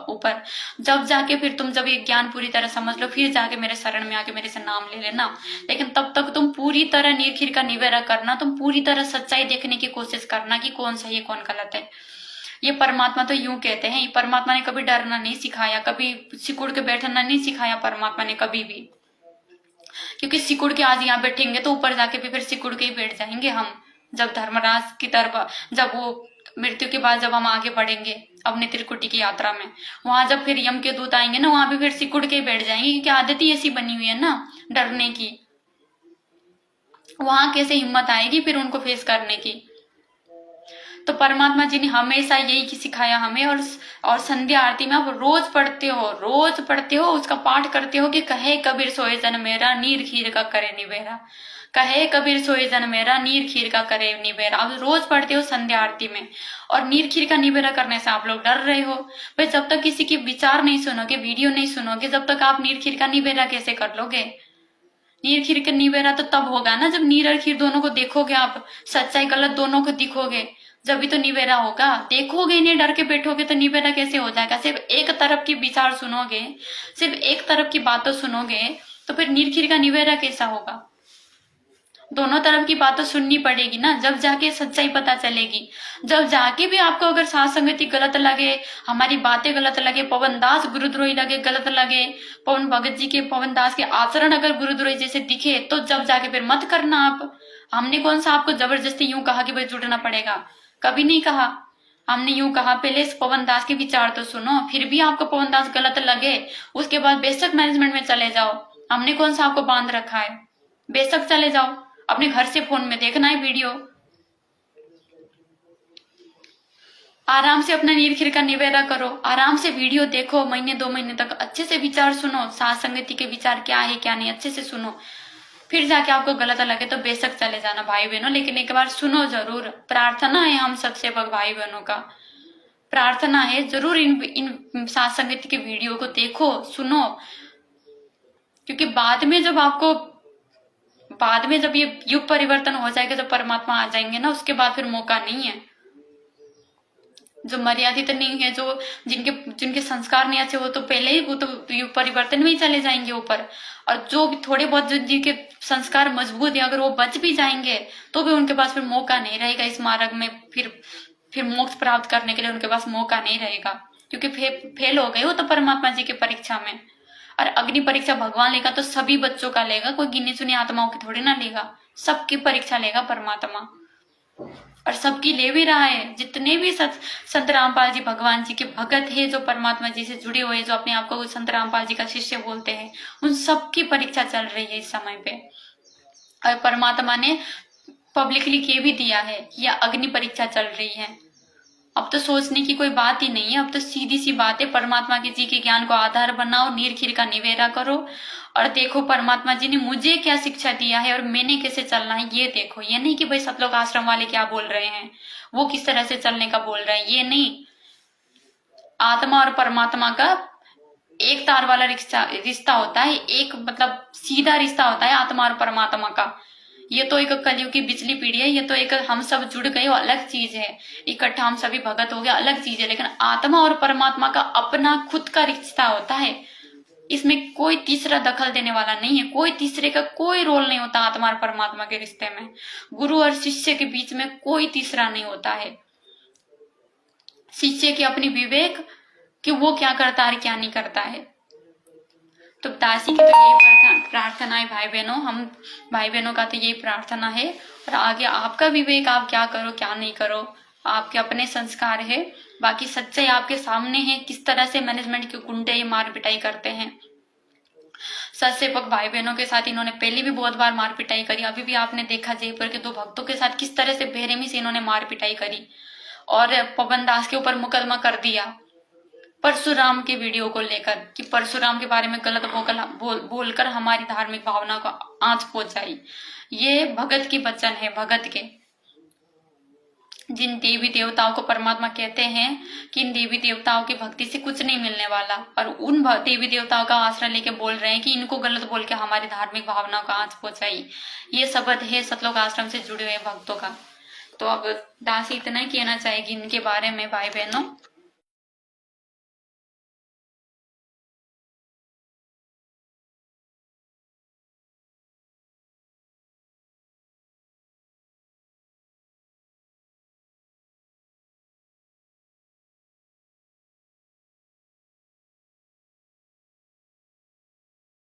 ऊपर, जब जाके फिर तुम जब ये ज्ञान पूरी तरह समझ लो फिर जाके मेरे शरण में आके मेरे से नाम ले लेना। लेकिन तब तक तुम पूरी तरह नीरखीर का निवेरा करना, तुम पूरी तरह सच्चाई देखने की कोशिश करना कि कौन सही है कौन गलत है। ये परमात्मा तो यूं कहते हैं, ये परमात्मा ने कभी डरना नहीं सिखाया, कभी सिकुड़ के बैठना नहीं सिखाया परमात्मा ने कभी भी, क्योंकि सिकुड़ के आज यहाँ बैठेंगे तो ऊपर जाके भी फिर सिकुड़ के ही बैठ जाएंगे हम। जब धर्मराज की तरफ जब वो मृत्यु के बाद जब हम आगे बढ़ेंगे अपने त्रिकुटी की यात्रा में, वहां जब फिर यम के दूत आएंगे ना, वहां भी फिर सिकुड़ के ही बैठ जाएंगे, क्योंकि आदत ही ऐसी बनी हुई है ना डरने की। वहां कैसे हिम्मत आएगी फिर उनको फेस करने की। तो परमात्मा जी ने हमेशा यही सिखाया हमें। और संध्या आरती में आप रोज पढ़ते हो उसका पाठ करते हो कि कहे कबीर सोए जन मेरा नीर खीर का करे निबेरा, कहे कबीर सोए जन मेरा नीर खीर का करे निबेरा। आप रोज पढ़ते हो संध्या आरती में, और नीर खीर का निबेरा करने से आप लोग डर रहे हो। भाई जब तक किसी की विचार नहीं सुनोगे, वीडियो नहीं सुनोगे, जब तक आप नीर खीर का निबेरा कैसे कर लोगे। नीर खीर का निबेरा तो तब होगा ना जब नीर और खीर दोनों को देखोगे, आप सच्चाई गलत दोनों को दिखोगे, जब भी तो निबेरा होगा। देखोगे नहीं, डर के बैठोगे तो निबेरा कैसे हो जाएगा। सिर्फ एक तरफ की विचार सुनोगे, सिर्फ एक तरफ की बातों सुनोगे तो फिर नीर खीर का निबेरा कैसा होगा। दोनों तरफ की बातों सुननी पड़ेगी ना, जब जाके सच्चाई पता चलेगी। जब जाके भी आपको अगर साथ संगति गलत लगे, हमारी बातें गलत लगे, पवन दास गुरुद्रोही लगे, गलत लगे, पवन भगत जी के पवन दास के आचरण अगर गुरुद्रोही जैसे दिखे, तो जब जाके फिर मत करना आप। हमने कौन सा आपको जबरदस्ती यूं कहा कि भाई जुड़ना पड़ेगा, कभी नहीं कहा। हमने यूं कहा पहले इस पवन दास के विचार तो सुनो, फिर भी आपको पवन दास गलत लगे उसके बाद बेशक मैनेजमेंट में चले जाओ। हमने कौन सा आपको बांध रखा है, बेशक चले जाओ, अपने घर से फोन में देखना है वीडियो, आराम से अपना नीर खीर का निवेदा करो, आराम से वीडियो देखो, महीने 2 महीने तक अच्छे से विचार सुनो, साथ संगति के विचार क्या है क्या नहीं अच्छे से सुनो। फिर जाके आपको गलत लगे तो बेशक चले जाना भाई बहनों, लेकिन एक बार सुनो जरूर। प्रार्थना है हम सत्सेवक भाई बहनों का, प्रार्थना है जरूर इन साथ संगति के वीडियो को देखो सुनो, क्योंकि बाद में जब ये युग परिवर्तन हो जाएगा, जब परमात्मा आ जाएंगे ना, उसके बाद फिर मौका नहीं है। जो मर्यादित नहीं है, जो जिनके संस्कार नहीं अच्छे, वो तो पहले ही वो तो युग परिवर्तन में ही चले जाएंगे ऊपर। और जो भी थोड़े बहुत जिनके संस्कार मजबूत है, अगर वो बच भी जाएंगे तो भी उनके पास फिर मौका नहीं रहेगा इस मार्ग में फिर मोक्ष प्राप्त करने के लिए उनके पास मौका नहीं रहेगा, क्योंकि फेल हो गए हो तो परमात्मा जी की परीक्षा में। और अग्नि परीक्षा भगवान लेगा तो सभी बच्चों का लेगा, कोई गिनी चुनी आत्माओं की थोड़ी ना लेगा, सबकी परीक्षा लेगा परमात्मा, और सबकी ले भी रहा है। जितने भी संत रामपाल जी भगवान जी के भगत है, जो परमात्मा जी से जुड़े हुए, जो अपने आप को संत रामपाल जी का शिष्य बोलते हैं, उन सबकी परीक्षा चल रही है इस समय पे। और परमात्मा ने पब्लिकली ये भी दिया है कि यह अग्नि परीक्षा चल रही है। अब तो सोचने की कोई बात ही नहीं है, अब तो सीधी सी बात है, परमात्मा के जी के ज्ञान को आधार बनाओ, नीर खीर का निवेरा करो और देखो परमात्मा जी ने मुझे क्या शिक्षा दिया है और मैंने कैसे चलना है ये देखो। ये नहीं कि भाई सतलोक आश्रम वाले क्या बोल रहे हैं, वो किस तरह से चलने का बोल रहे हैं, ये नहीं। आत्मा और परमात्मा का एक तार वाला रिश्ता होता है, एक मतलब सीधा रिश्ता होता है आत्मा और परमात्मा का। ये तो एक कलयुग की बिजली पीढ़ी है, ये तो एक हम सब जुड़ गए वो अलग चीज है, इकट्ठा हम सभी भगत हो गए अलग चीज है। लेकिन आत्मा और परमात्मा का अपना खुद का रिश्ता होता है, इसमें कोई तीसरा दखल देने वाला नहीं है, कोई तीसरे का कोई रोल नहीं होता आत्मा और परमात्मा के रिश्ते में। गुरु और शिष्य के बीच में कोई तीसरा नहीं होता है। शिष्य की अपनी विवेक कि वो क्या करता है क्या नहीं करता है। तो दासी की तो यही प्रार्थना है भाई बहनों, हम भाई बहनों का तो यही प्रार्थना है। और आगे आपका विवेक, आप क्या करो क्या नहीं करो, आपके अपने संस्कार है, बाकी सच्चाई आपके सामने है। किस तरह से मैनेजमेंट के गुंडे ये मार पिटाई करते हैं सत्सेवक भाई बहनों के साथ, इन्होंने पहले भी बहुत बार मार पिटाई करी। अभी भी आपने देखा जयपुर के 2 भक्तों के साथ किस तरह से बेरहमी से इन्होंने मार पिटाई करी और पवन दास के ऊपर मुकदमा कर दिया परशुराम के वीडियो को लेकर, कि परशुराम के बारे में गलत बोलकर हमारी धार्मिक भावना को आंच पहुंचाई। ये भगत की वचन है, भगत के। जिन देवी देवताओं को परमात्मा कहते हैं कि इन देवी देवताओं की भक्ति से कुछ नहीं मिलने वाला, और उन देवी देवताओं का आश्रय लेके बोल रहे हैं कि इनको गलत बोल के हमारी धार्मिक भावनाओं को आंच पहुंचाई। ये शब्द है सतलोक आश्रम से जुड़े हुए भक्तों का। तो अब दासी इतना ही कहना चाहेगी इनके बारे में भाई बहनों